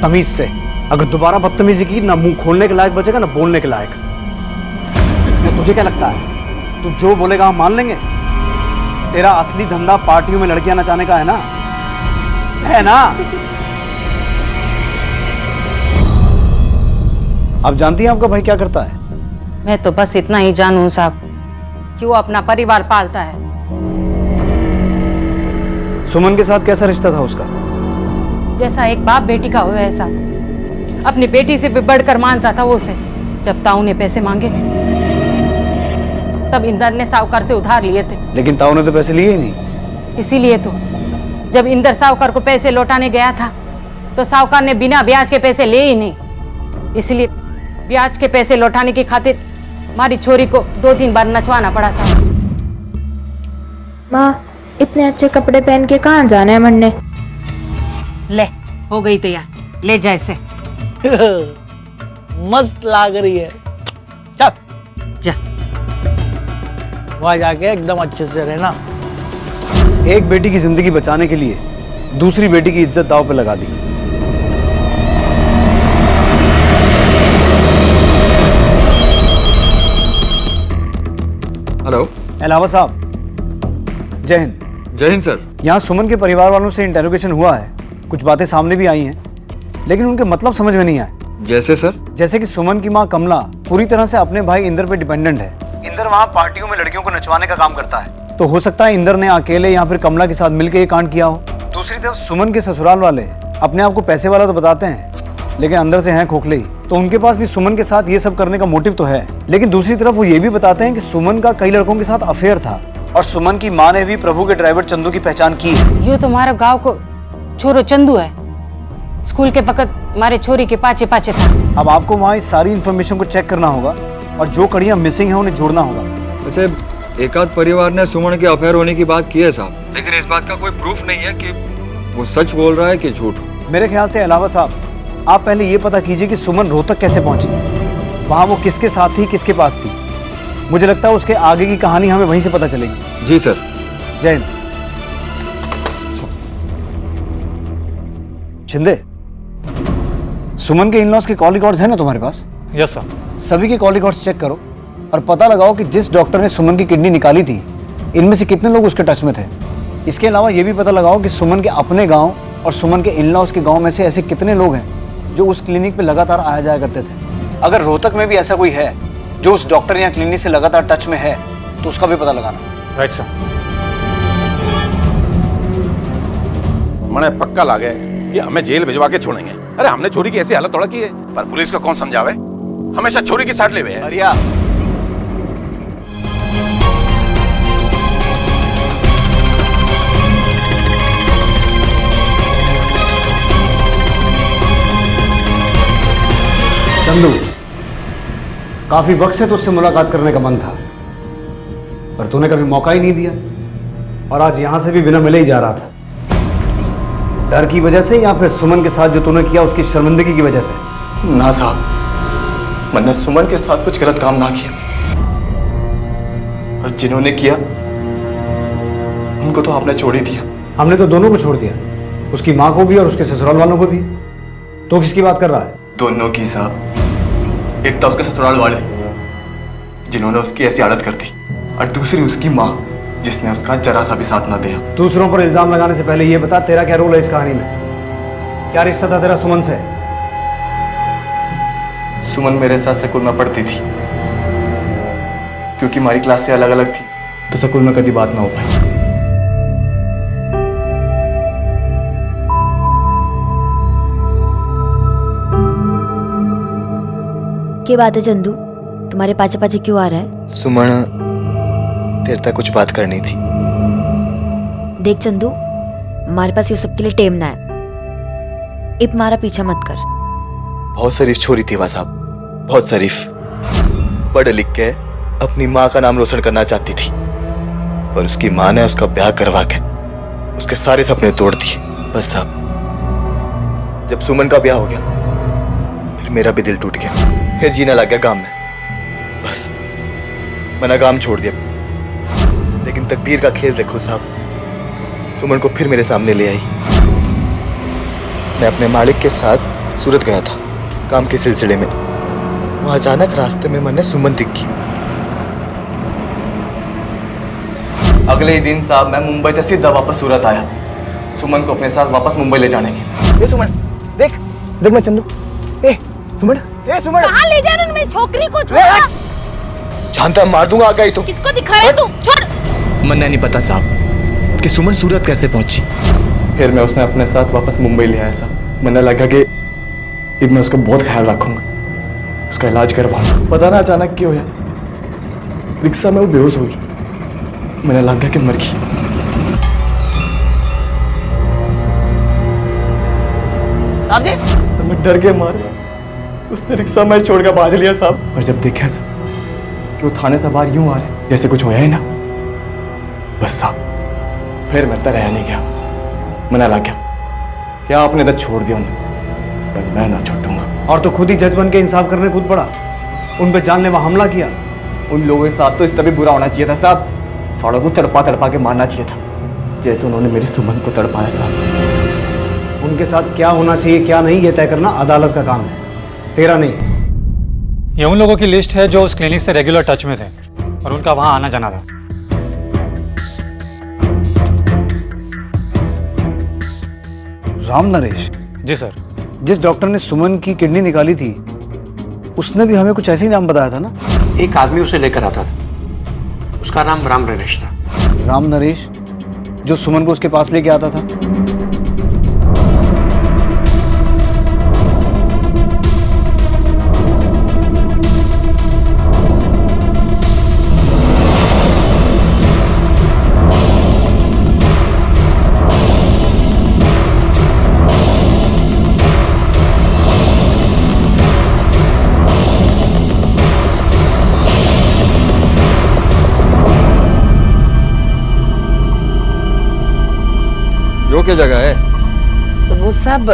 तमीज से, अगर दोबारा बदतमीजी की, ना मुंह खोलने के लायक बचेगा ना बोलने के लायक। तुझे क्या लगता है तू जो बोलेगा हम मान लेंगे? तेरा असली धंधा पार्टियों में लड़कियां नचाने का है ना? है ना? आप जानती हैं आपका भाई क्या करता है? मैं तो बस इतना ही जानूं साहब कि वो अपना परिवार पालता है। सुमन के साथ कैसा रिश्ता था उसका? जैसा एक बाप बेटी का हो ऐसा। अपनी बेटी से भी बढ़कर मानता था वो उसे। जब ताऊ ने पैसे मांगे तब इंदर ने साहूकार से उधार लिए थे। लेकिन ताऊ ने तो पैसे लिए ही नहीं। इसीलिए तो जब इंदर साहूकार को पैसे लौटाने गया था तो साहूकार ने बिना ब्याज के पैसे लिए ही नहीं। इसलिए ब्याज के पैसे लौटाने की खातिर हमारी छोरी को 2-3 बार नचवाना पड़ा साहब। माँ, इतने अच्छे कपड़े पहन के कहाँ जाना है मन्ने? ले, हो गई तैयार, ले जा इसे। मस्त लाग रही है। चल जा, वहां जाके एकदम अच्छे से रहना। एक बेटी की जिंदगी बचाने के लिए दूसरी बेटी की इज्जत दांव पे लगा दी। हेलो, अलावा साहब, जय हिंद। जय हिंद सर। यहाँ सुमन के परिवार वालों से इंटेरोगेशन हुआ है, कुछ बातें सामने भी आई हैं, लेकिन उनके मतलब समझ में नहीं आए। जैसे सर? जैसे कि सुमन की माँ कमला पूरी तरह से अपने भाई इंदर पे डिपेंडेंट है। इंदर वहाँ पार्टियों में लड़कियों को नचवाने का काम करता है, तो हो सकता है इंदर ने अकेले या फिर कमला के साथ मिलकर ये कांड किया हो। दूसरी तरफ सुमन के ससुराल वाले अपने आप को पैसे वाला तो बताते हैं, लेकिन अंदर से हैं खोखले ही, तो उनके पास भी सुमन के साथ ये सब करने का मोटिव तो है। लेकिन दूसरी तरफ वो ये भी बताते हैं कि सुमन का कई लड़कों के साथ अफेयर था, और सुमन की माँ ने भी प्रभु के ड्राइवर चंदू की पहचान की है। यो तुम्हारे गांव को छोरो चंदू है, स्कूल के वक्त हमारे छोरी के पाचे पाचे था। अब आपको वहाँ इस सारी इन्फॉर्मेशन को चेक करना होगा, और जो कड़ियाँ मिसिंग हैं उन्हें जोड़ना होगा। वैसे एकाध परिवार ने सुमन के अफेयर होने की बात की है साहब, लेकिन इस बात का कोई प्रूफ नहीं है कि वो सच बोल रहा है कि झूठ। मेरे ख्याल से अलावा साहब, आप पहले ये पता कीजिए कि सुमन रोहतक कैसे पहुंची, वहाँ वो किसके साथ थी, किसके पास थी। मुझे लगता है उसके आगे की कहानी हमें वहीं से पता चलेगी। जी सर। जय हिंद। शिंदे, सुमन के इन-लॉज के कॉल रिकॉर्ड्स हैं ना तुम्हारे पास? Yes sir. सभी के कॉल रिकॉर्ड्स चेक करो और पता लगाओ कि जिस डॉक्टर ने सुमन की किडनी निकाली थी, इनमें से कितने लोग उसके टच में थे। इसके अलावा ये भी पता लगाओ कि सुमन के अपने गांव और सुमन के इन-लॉज के गांव में से ऐसे कितने लोग हैं जो उस क्लिनिक पे लगातार आया जाया करते थे। अगर रोहतक में भी ऐसा कोई है जो उस डॉक्टर या क्लिनिक से लगातार टच में है तो उसका भी पता लगाना। Right sir. मैंने पक्का ला गए कि हमें जेल भिजवा के छोड़ेंगे। अरे हमने चोरी की ऐसी हालत थोड़ा की है, पर पुलिस को कौन समझावे, हमेशा चोरी की साइड ले हुए हैं। अरिया चंदू, काफी वक्त से तुझसे मुलाकात करने का मन था, पर तूने कभी मौका ही नहीं दिया और आज यहां से भी बिना मिले ही जा रहा था। डर की वजह से या फिर सुमन के साथ जो तूने किया उसकी शर्मिंदगी की वजह से? ना साहब, मैंने सुमन के साथ कुछ गलत काम ना किया, और जिन्होंने किया उनको तो आपने छोड़ ही दिया। हमने तो दोनों को छोड़ दिया, उसकी माँ को भी और उसके ससुराल वालों को भी। तो किसकी बात कर रहा है? दोनों की साहब। एक तो उसके ससुराल वाले जिन्होंने उसकी ऐसी हालत कर दी, और दूसरी उसकी माँ जिसने उसका जरा सा भी साथ ना दिया। दूसरों पर इल्जाम लगाने से पहले ये बता, तेरा क्या रोल है इस कहानी में? क्या रिश्ता था तेरा सुमन से? सुमन मेरे साथ स्कूल में पढ़ती थी, क्योंकि हमारी क्लास से अलग अलग थी तो स्कूल में कभी बात ना हो पाई। क्या बात है चंदू, तुम्हारे पाचे पाचे क्यों आ रहा है? सुमन, तेरे तक कुछ बात करनी थी। देख चंदू, हमारे पास ये सब के लिए टेम ना है। इब मारा पीछा मत कर। बहुत शरीफ छोरी थी वह साहब, बहुत शरीफ। पढ़ लिख के अपनी माँ का नाम रोशन करना चाहती थी, पर उसकी माँ ने उसका ब्याह करवा के उसके सारे सपने तोड़ दिए। बस साहब, जब सुमन का ब्याह हो गया फिर मेरा भी दिल टूट गया, फिर जीना लग गया गांव में। बस मैंने गांव छोड़ दिया, लेकिन तकदीर का खेल देखो साहब, सुमन को फिर मेरे सामने ले आई। मैं अपने मालिक के साथ सूरत गया था काम के सिलसिले में। वहां अचानक रास्ते में मैंने सुमन दिखी। अगले ही दिन साहब मैं मुंबई से सीधा वापस सूरत आया, सुमन को अपने साथ वापस मुंबई ले जाने के। ये सुमन, देख देख मैं चंदू। ए सुमन, ए सुमन, कहाँ ले जा रहे हो मेरी छोकरी को? छोड़। जानता मार दूंगा आगे ही तो। किसको दिखा रहे तू? छोड़। मन्ना नहीं पता साहब कि सुमन सूरत कैसे पहुंची। फिर मैं उसने अपने साथ वापस मुंबई ले आया साहब। मैंने लगा कि अब मैं उसका बहुत ख्याल रखूंगा, उसका इलाज करवाऊंगा। पता ना अचानक क्यों होया, रिक्शा में वो बेहोश हो गई। मैंने लगा कि मर गई। तो मैं डर के मारे उसने रिक्शा में छोड़ कर भाग लिया साहब। और जब देखा साहब कि वो थाने से बाहर यूं आ रहे जैसे कुछ होया ही ना, बस साहब फिर मैं रह नहीं गया। मैंने लग गया क्या आपने तो छोड़ दिया उन्हें, पर मैं ना छोड़ूंगा। और तो खुद ही जज बन के इंसाफ करने कूद पड़ा, उन पे जानलेवा हमला किया। उन लोगों के साथ तो इस तभी बुरा होना चाहिए था साहब, साड़ों को तड़पा तड़पा के मारना चाहिए था, जैसे उन्होंने मेरी सुमन को तड़पाया साहब। उनके साथ क्या होना चाहिए क्या नहीं, ये तय करना अदालत का काम है, तेरा नहीं। ये उन लोगों की लिस्ट है जो उस क्लिनिक से रेगुलर टच में थे और उनका वहां आना जाना था। राम नरेश? जी सर। जिस डॉक्टर ने सुमन की किडनी निकाली थी उसने भी हमें कुछ ऐसे ही नाम बताया था ना? एक आदमी उसे लेकर आता था, उसका नाम राम नरेश था। राम नरेश जो सुमन को उसके पास लेके आता था? यो क्या जगह है? वो सब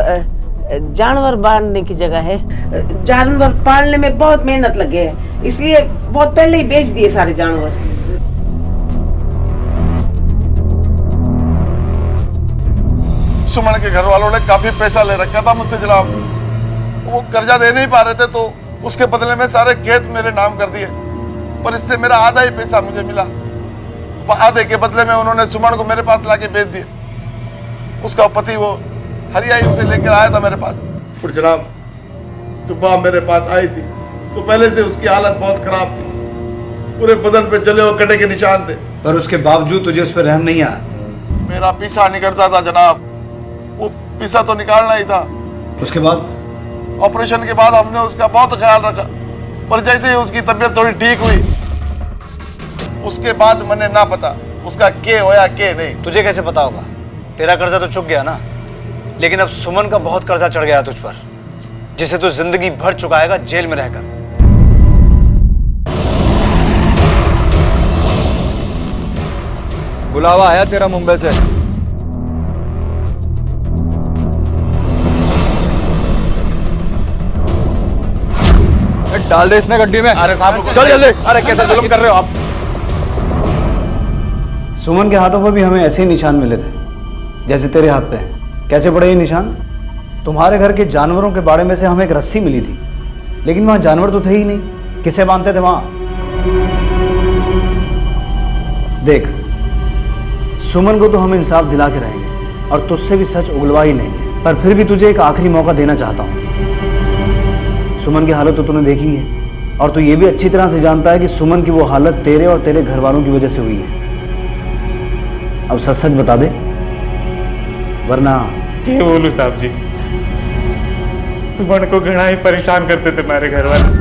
जानवर बांधने की जगह है। जानवर पालने में बहुत मेहनत लगे है, इसलिए बहुत पहले ही बेच दिए सारे जानवर। सुमन के घर वालों ने काफी पैसा ले रखा था मुझसे जनाब। वो कर्जा दे नहीं पा रहे थे तो उसके बदले में सारे खेत मेरे नाम कर दिए, पर इससे मेरा आधा ही पैसा मुझे मिला। आधे के बदले में उन्होंने सुमन को मेरे पास लाके बेच दिया। उसका पति वो हरियाई उसे लेकर आया था मेरे पास। और जनाब तो वह मेरे पास आई थी तो पहले से उसकी हालत बहुत खराब थी। पूरे बदन पे जले हुए कटे के निशान थे। पर उसके बावजूद तुझे उस पर रहम नहीं आया? मेरा पीछा निकलता था जनाब, वो पीछा तो निकालना ही था। उसके बाद? ऑपरेशन के बाद हमने उसका बहुत ख्याल रखा, पर जैसे ही उसकी तबीयत थोड़ी ठीक हुई उसके बाद मैंने ना पता उसका के होया के नहीं। तुझे कैसे पता होगा? तेरा कर्जा तो चुक गया ना, लेकिन अब सुमन का बहुत कर्जा चढ़ गया तुझ पर, जिसे तू जिंदगी भर चुकाएगा जेल में रहकर। बुलावा आया तेरा मुंबई से। डाल दे इसने गड्डी में। अरे साहब चल जल्दी। अरे कैसा जुल्म कर रहे हो आप? सुमन के हाथों पर भी हमें ऐसे ही निशान मिले थे जैसे तेरे हाथ पे हैं। कैसे पड़े ये निशान? तुम्हारे घर के जानवरों के बाड़े में से हमें एक रस्सी मिली थी, लेकिन वहां जानवर तो थे ही नहीं। किसे बांधते थे वहां? देख, सुमन को तो हम इंसाफ दिला के रहेंगे और तुझसे भी सच उगलवा ही लेंगे, पर फिर भी तुझे एक आखिरी मौका देना चाहता हूं। सुमन की हालत तो तूने देखी है और तू ये भी अच्छी तरह से जानता है कि सुमन की वो हालत तेरे और तेरे घर वालों की वजह से हुई है। अब सच सच बता दे, वरना क्या बोलूं साहब जी, सुमन को घना ही परेशान करते थे हमारे घर वाले।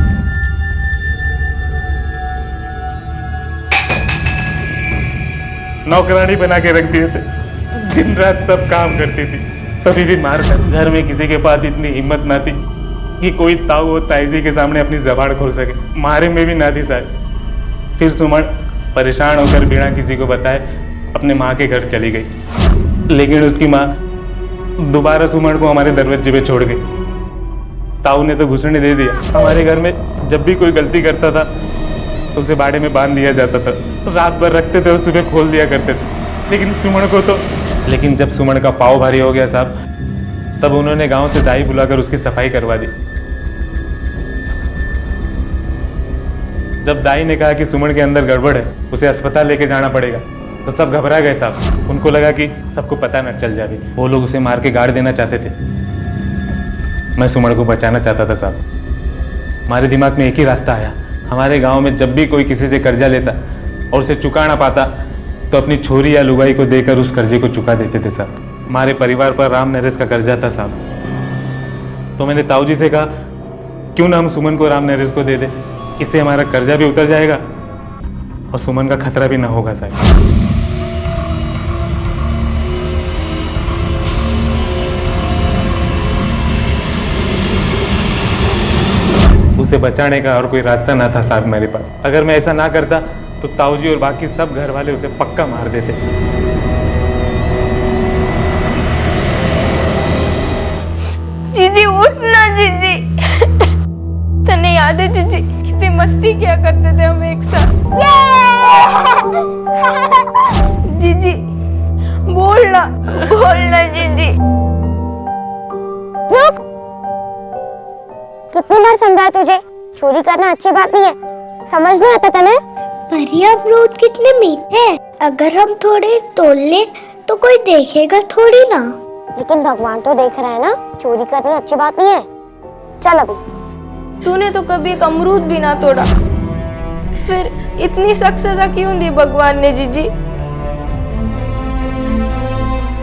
नौकरानी बना के रख दिए थे, दिन रात सब काम करती थी, कभी भी मार कर। घर में किसी के पास इतनी हिम्मत ना थी कि कोई ताऊ और ताईजी के सामने अपनी जबान खोल सके, मारे में भी ना थी शायद। फिर सुमन परेशान होकर बिना किसी को बताए अपने माँ के घर चली गई, लेकिन उसकी माँ दोबारा सुमन को हमारे दरवाजे पे छोड़ गई। ताऊ ने तो घुसने दे दिया। हमारे घर में जब भी कोई गलती करता था तो उसे बाड़े में बांध दिया जाता था, रात भर रखते थे और सुबह खोल दिया करते थे। लेकिन सुमन को तो जब सुमन का पाव भारी हो गया साहब, तब उन्होंने गांव से दाई बुलाकर उसकी सफाई करवा दी। जब दाई ने कहा कि सुमन के अंदर गड़बड़ है, उसे अस्पताल लेके जाना पड़ेगा, तो सब घबरा गए साहब। उनको लगा कि सबको पता न चल जाए। वो लोग उसे मार के गाड़ देना चाहते थे। मैं सुमन को बचाना चाहता था साहब। हमारे दिमाग में एक ही रास्ता आया। हमारे गांव में जब भी कोई किसी से कर्जा लेता और उसे चुका ना पाता तो अपनी छोरी या लुगाई को देकर उस कर्जे को चुका देते थे साहब। हमारे परिवार पर राम नरेश का कर्जा था साहब। तो मैंने ताऊ जी से कहा, क्यों ना हम सुमन को राम नरेश को दे दे, इससे हमारा कर्जा भी उतर जाएगा और सुमन का खतरा भी ना होगा साहब। उसे बचाने का और कोई रास्ता ना था साहब मेरे पास। अगर मैं ऐसा ना करता तो ताऊ जी और बाकी सब घर वाले उसे पक्का मार देते। जीजी उठ ना जीजी। तने याद है जीजी कितनी मस्ती किया करते थे हम एक साथ। जीजी बोलना जीजी। रुक, कितनी बार समझाया तुझे, चोरी करना अच्छी बात नहीं है, समझ नहीं आता तने? पर ये अमरूद कितने मीठे हैं, अगर हम थोड़े तोड़ ले तो कोई देखेगा थोड़ी ना। लेकिन भगवान तो देख रहे हैं ना, चोरी करनी अच्छी बात नहीं है। चल अभी। तूने तो कभी एक अमरूद भी ना तोड़ा, फिर इतनी सख्त सजा क्यों दी भगवान ने जीजी?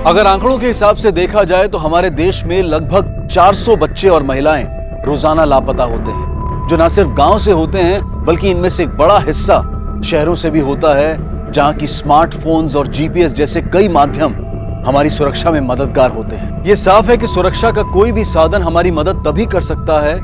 अगर आंकड़ों के हिसाब से देखा जाए तो हमारे देश में लगभग 400 बच्चे और महिलाएं रोजाना लापता होते हैं, जो न सिर्फ गांव से होते हैं बल्कि इनमें से एक बड़ा हिस्सा शहरों से भी होता है, जहां की स्मार्टफोन्स और जीपीएस जैसे कई माध्यम हमारी सुरक्षा में मददगार होते हैं। ये साफ है कि सुरक्षा का कोई भी साधन हमारी मदद तभी कर सकता है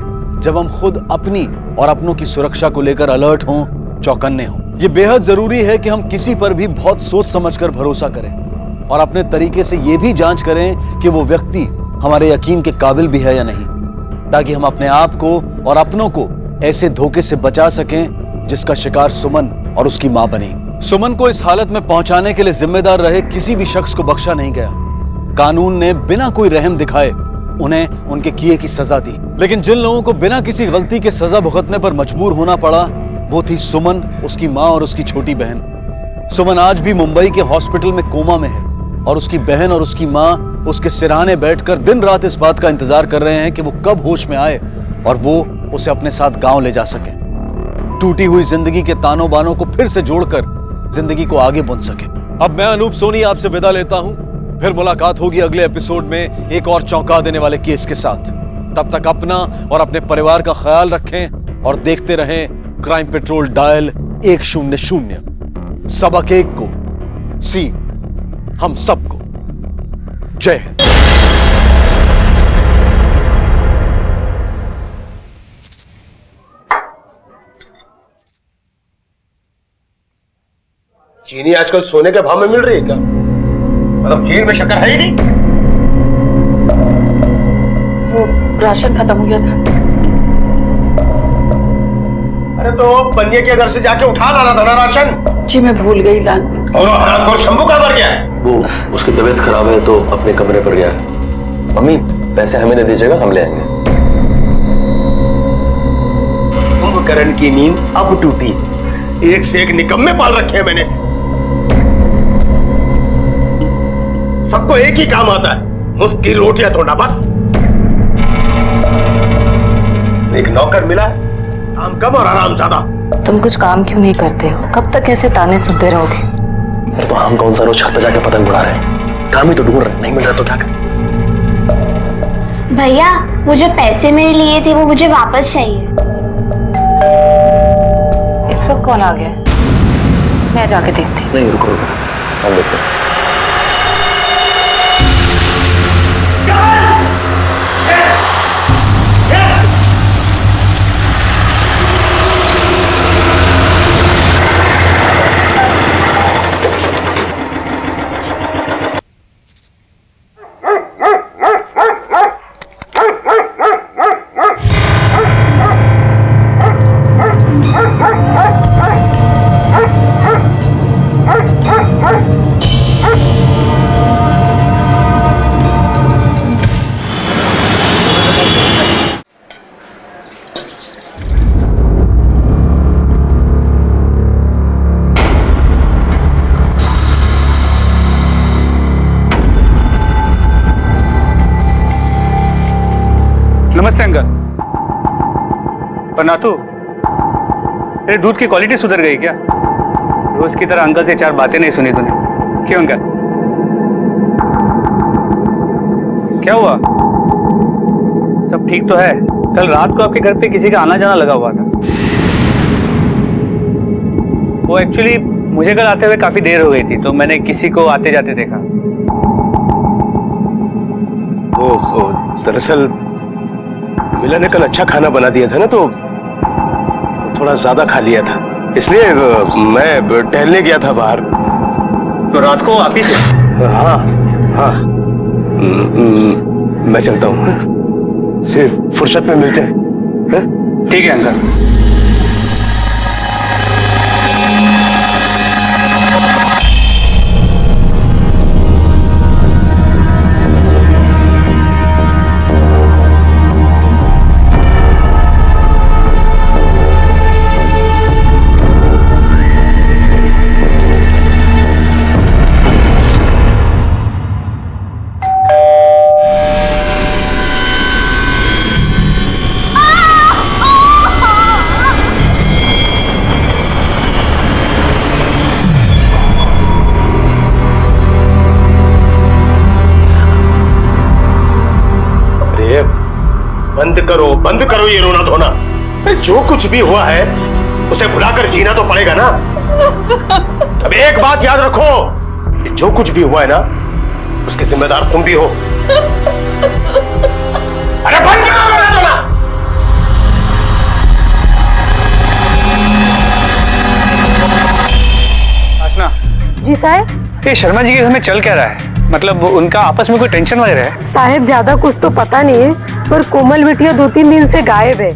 जब हम खुद अपनी और अपनों की सुरक्षा को लेकर अलर्ट हों, चौकन्ने हों। ये बेहद जरूरी है कि हम किसी पर भी बहुत सोच समझकर भरोसा करें और अपने तरीके से ये भी जांच करें कि वो व्यक्ति हमारे यकीन के काबिल भी है या नहीं, ताकि हम अपने आप को और अपनों को ऐसे धोखे से बचा सकें जिसका शिकार सुमन और उसकी मां बनी। सुमन को इस हालत में पहुंचाने के लिए जिम्मेदार रहे किसी भी शख्स को बख्शा नहीं गया। कानून ने बिना कोई रहम दिखाए उन्हें उनके किए की सजा दी, लेकिन जिन लोगों को बिना किसी गलती के सजा भुगतने पर मजबूर होना पड़ा वो थी सुमन, उसकी मां और उसकी छोटी बहन। सुमन आज भी मुंबई के हॉस्पिटल में कोमा में है और उसकी बहन और उसकी मां उसके सिरहाने बैठकर दिन रात इस बात का इंतजार कर रहे हैं कि वो कब होश में आए और वो उसे अपने साथ गांव ले जा सके। टूटी हुई जिंदगी के तानों बानों को फिर से जोड़कर जिंदगी को आगे बुन सके। अब मैं अनूप सोनी आपसे विदा लेता हूं, फिर मुलाकात होगी अगले एपिसोड में एक और चौंका देने वाले केस के साथ। तब तक अपना और अपने परिवार का ख्याल रखें और देखते रहें क्राइम पेट्रोल डायल 100। सबक एक को सीख हम सबको। जय हिंद। चीनी आजकल सोने के भाव में मिल रही है क्या? मतलब खीर में शक्कर है ही नहीं। वो राशन खत्म हो गया था। अरे तो बनिए के घर से जाके उठा लाना था ना राशन। जी मैं भूल गई लान। और हरामखोर शंभू कहाँ पर गया? वो उसकी तबीयत खराब है तो अपने कमरे पर गया। मम्मी पैसे हमें दे दीजिएगा, हम ले आएंगे। कुंभकर्ण की नींद अब टूटी। एक से एक निकम्मे पाल रखे हैं मैंने। सबको एक ही काम आता है, मुफ्त की रोटियां तोड़ना बस। एक नौकर मिला है, काम कम और आराम ज्यादा। तुम कुछ काम क्यों नहीं करते हो? कब तक ऐसे ताने सुनते रहोगे? अरे तो हम कौन सा रोज छत पे जाके पतंग उड़ा रहे हैं? काम ही तो ढूंढ रहे, नहीं मिल रहा तो क्या करें? भैया वो जो पैसे मेरे लिए थे वो मुझे वापस चाहिए। इस वक्त कौन आ गया? मैं जाके देखती हूँ। नहीं रुको रुको, हम देखते हैं। नमस्ते अंकल। पर नाथू, तेरे दूध की क्वालिटी सुधर गई क्या? रोज की तरह अंकल से चार बातें नहीं सुनी तूने। क्यों अंकल, क्या हुआ? सब ठीक तो है? कल रात को आपके घर पे किसी का आना जाना लगा हुआ था। वो एक्चुअली मुझे कल आते हुए काफी देर हो गई थी तो मैंने किसी को आते जाते देखा। दरअसल मिला ने कल अच्छा खाना बना दिया था ना, तो थोड़ा ज्यादा खा लिया था, इसलिए मैं टहलने गया था बाहर। तो रात को आप ही से? हाँ हाँ, मैं चलता हूँ, फिर फुर्सत में मिलते हैं। ठीक है अंकल। बंद करो ये रोना धोना। जो कुछ भी हुआ है उसे भुलाकर जीना तो पड़ेगा ना। अब एक बात याद रखो कि जो कुछ भी हुआ है ना उसके जिम्मेदार तुम भी हो। अरे बंद करो रोना धोना। आसना जी साहब। ये शर्मा जी के घर में चल क्या रहा है? मतलब उनका आपस में कोई टेंशन वगैरह है? साहब ज्यादा कुछ तो पता नहीं है, पर कोमल बिटिया 2-3 दिन से गायब है।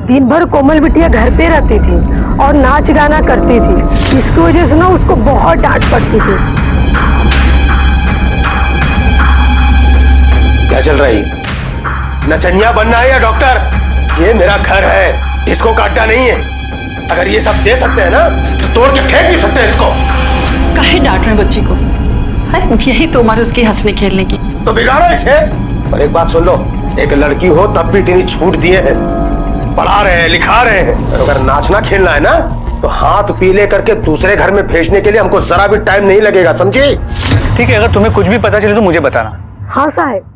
दिन भर कोमल बिटिया घर पे रहती थी और नाच गाना करती थी। इसकी वजह से ना उसको बहुत डांट पड़ती थी। क्या चल रही? नचनिया बनना है या डॉक्टर? ये मेरा घर है, इसको का अड्डा नहीं है। अगर ये सब दे सकते हैं ना तो तोड़ के फेंक भी सकते हैं इसको। काहे डांट रहे बच्ची को? यही तो उम्र उसकी हंसने खेलने की। तो बिगाड़ो इसे। और एक बात सुन लो, एक लड़की हो तब भी इतनी छूट दिए हैं। पढ़ा रहे हैं, लिखा रहे हैं। और अगर नाचना खेलना है ना तो हाथ पीले करके दूसरे घर में भेजने के लिए हमको जरा भी टाइम नहीं लगेगा, समझी? ठीक है, अगर तुम्हें कुछ भी पता चले तो मुझे बताना। हाँ साहब।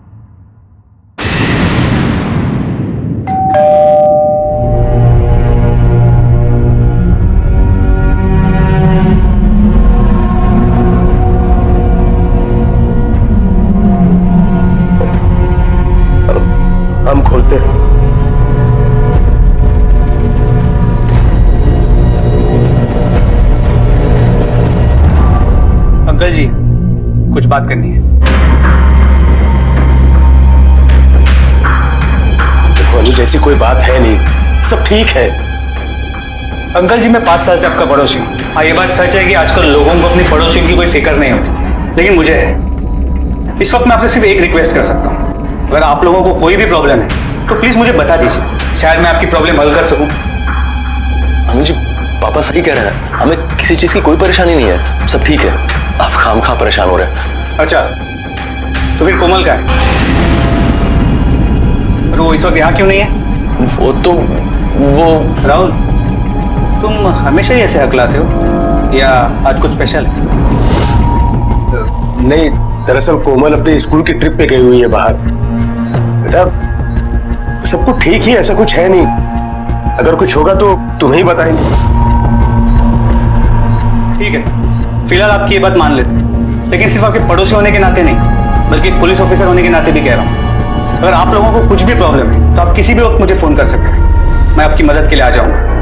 हम खोलते हैं। अंकल जी, कुछ बात करनी है। देखो अनु, जैसी कोई बात है नहीं, सब ठीक है। अंकल जी, मैं 5 साल से आपका पड़ोसी हूँ। हाँ, ये बात सच है कि आजकल लोगों को अपनी पड़ोसियों की कोई फिक्र नहीं होती, लेकिन मुझे है। इस वक्त मैं आपसे सिर्फ एक रिक्वेस्ट कर सकता हूँ, अगर आप लोगों को कोई भी प्रॉब्लम है तो प्लीज मुझे बता दीजिए, शायद मैं आपकी प्रॉब्लम हल कर सकूं। अनु जी, पापा सही कह रहे हैं, हमें किसी चीज की कोई परेशानी नहीं है, सब ठीक है। आप खामखा परेशान हो रहे हैं। अच्छा, तो फिर कोमल का है? और वो इस वक्त यहाँ क्यों नहीं है? वो राहुल, तुम हमेशा ही ऐसे हकलाते हो या आज कुछ स्पेशल है? नहीं, दरअसल कोमल अपने स्कूल की ट्रिप पे गई हुई है बाहर। बेटा, सब कुछ ठीक ही, ऐसा कुछ है नहीं। अगर कुछ होगा तो तुम्हें ही बताएंगे। ठीक है, फिलहाल आपकी ये बात मान लेते, लेकिन सिर्फ आपके पड़ोसी होने के नाते नहीं, बल्कि पुलिस ऑफिसर होने के नाते भी कह रहा हूँ। अगर आप लोगों को कुछ भी प्रॉब्लम है तो आप किसी भी वक्त मुझे फोन कर सकते हैं, मैं आपकी मदद के लिए आ जाऊंगा।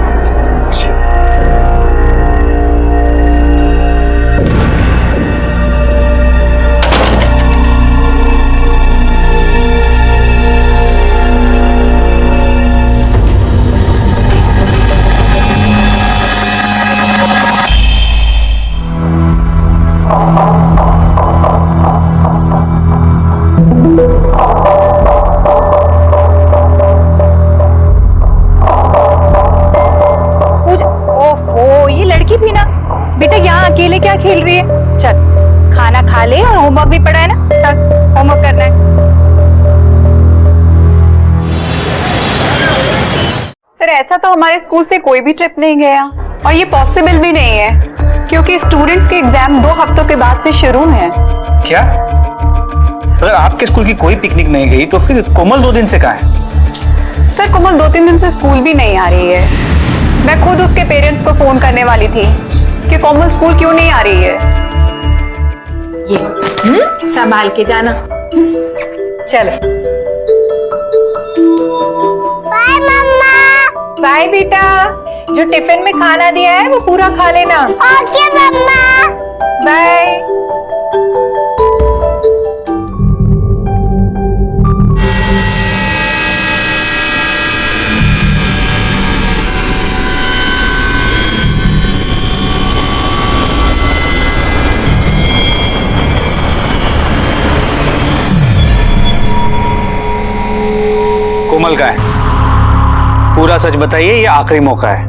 बेटा यहाँ अकेले क्या खेल रही है? चल खाना खा ले और होमवर्क भी पढ़ा है ना, चल होमवर्क करना है। सर, ऐसा तो हमारे स्कूल से कोई भी ट्रिप नहीं गया और ये पॉसिबल भी नहीं है क्योंकि स्टूडेंट्स के एग्जाम 2 हफ्तों के बाद से शुरू हैं। क्या? अगर आपके स्कूल की कोई पिकनिक नहीं गई तो फिर कोमल 2 दिन से कहाँ है? सर, कोमल 2-3 दिन से स्कूल भी नहीं आ रही है। मैं खुद उसके पेरेंट्स को फोन करने वाली थी कि कोमल स्कूल क्यों नहीं आ रही है। ये संभाल के जाना। चलो बाय मम्मा। बाय बेटा, जो टिफिन में खाना दिया है वो पूरा खा लेना। ओके मम्मा। बाय। कोमल का है, पूरा सच बताइए, ये आखिरी मौका है,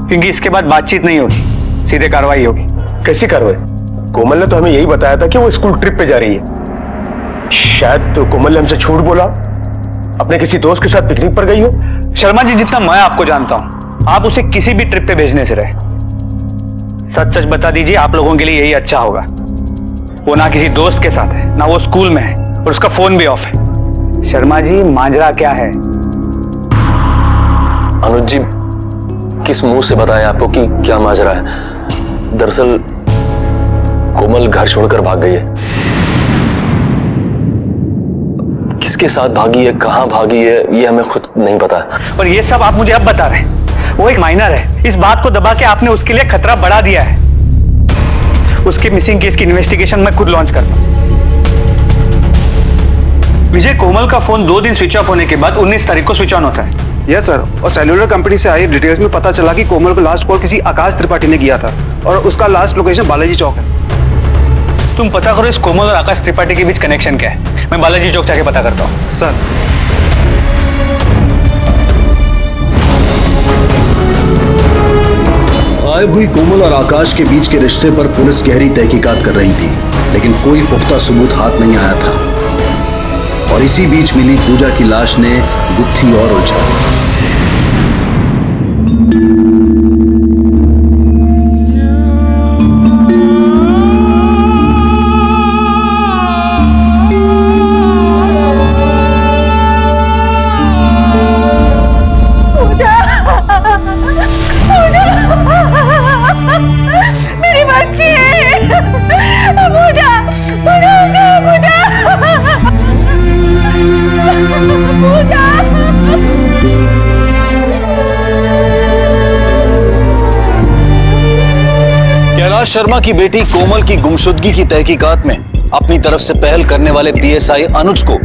क्योंकि इसके बाद बातचीत नहीं होगी, सीधे कार्रवाई होगी। कैसी कार्रवाई? कोमल ने तो हमें यही बताया था कि वो स्कूल ट्रिप पे जा रही है। शायद तो कोमल ने हमसे झूठ बोला, अपने किसी दोस्त के साथ पिकनिक पर गई हो। शर्मा जी, जितना मैं आपको जानता हूं, आप उसे किसी भी ट्रिप पे भेजने से रहे। सच सच बता दीजिए, आप लोगों के लिए यही अच्छा होगा। वो ना किसी दोस्त के साथ है, ना वो स्कूल में है, और उसका फोन भी ऑफ है। शर्मा जी, मांजरा क्या है? अनुज जी, किस मुंह से बताएं आपको कि क्या माजरा है? दरअसल कोमल घर छोड़कर भाग गई है। किसके साथ भागी है, कहां भागी है, ये हमें खुद नहीं पता है। और ये सब आप मुझे अब बता रहे हैं? वो एक माइनर है, इस बात को दबा के आपने उसके लिए खतरा बढ़ा दिया है। उसके मिसिंग केस की इन्वेस्टिगेशन मैं खुद लॉन्च करता हूं। विजय, कोमल का फोन 2 दिन स्विच ऑफ होने के बाद 19 तारीख को स्विच ऑन होता है। यस सर, और सेल्यूलर कंपनी से आई डिटेल्स में पता चला कि कोमल को लास्ट कॉल किसी आकाश त्रिपाठी ने किया था और उसका लास्ट लोकेशन बालाजी चौक है। तुम पता करो इस कोमल और आकाश त्रिपाठी के बीच कनेक्शन क्या है। मैं बालाजी चौक जाके पता करता हूँ। सर, गायब हुई कोमल और आकाश के बीच के रिश्ते पर पुलिस गहरी तहकीकात कर रही थी, लेकिन कोई पुख्ता सबूत हाथ नहीं आया था। और इसी बीच मिली पूजा की लाश ने गुत्थी और उलझा दी। मेरी बच्ची है पूजा, पूजा, पूजा, कैलाश शर्मा की बेटी कोमल की गुमशुदगी की तहकीकात में अपनी तरफ से पहल करने वाले पीएसआई अनुज को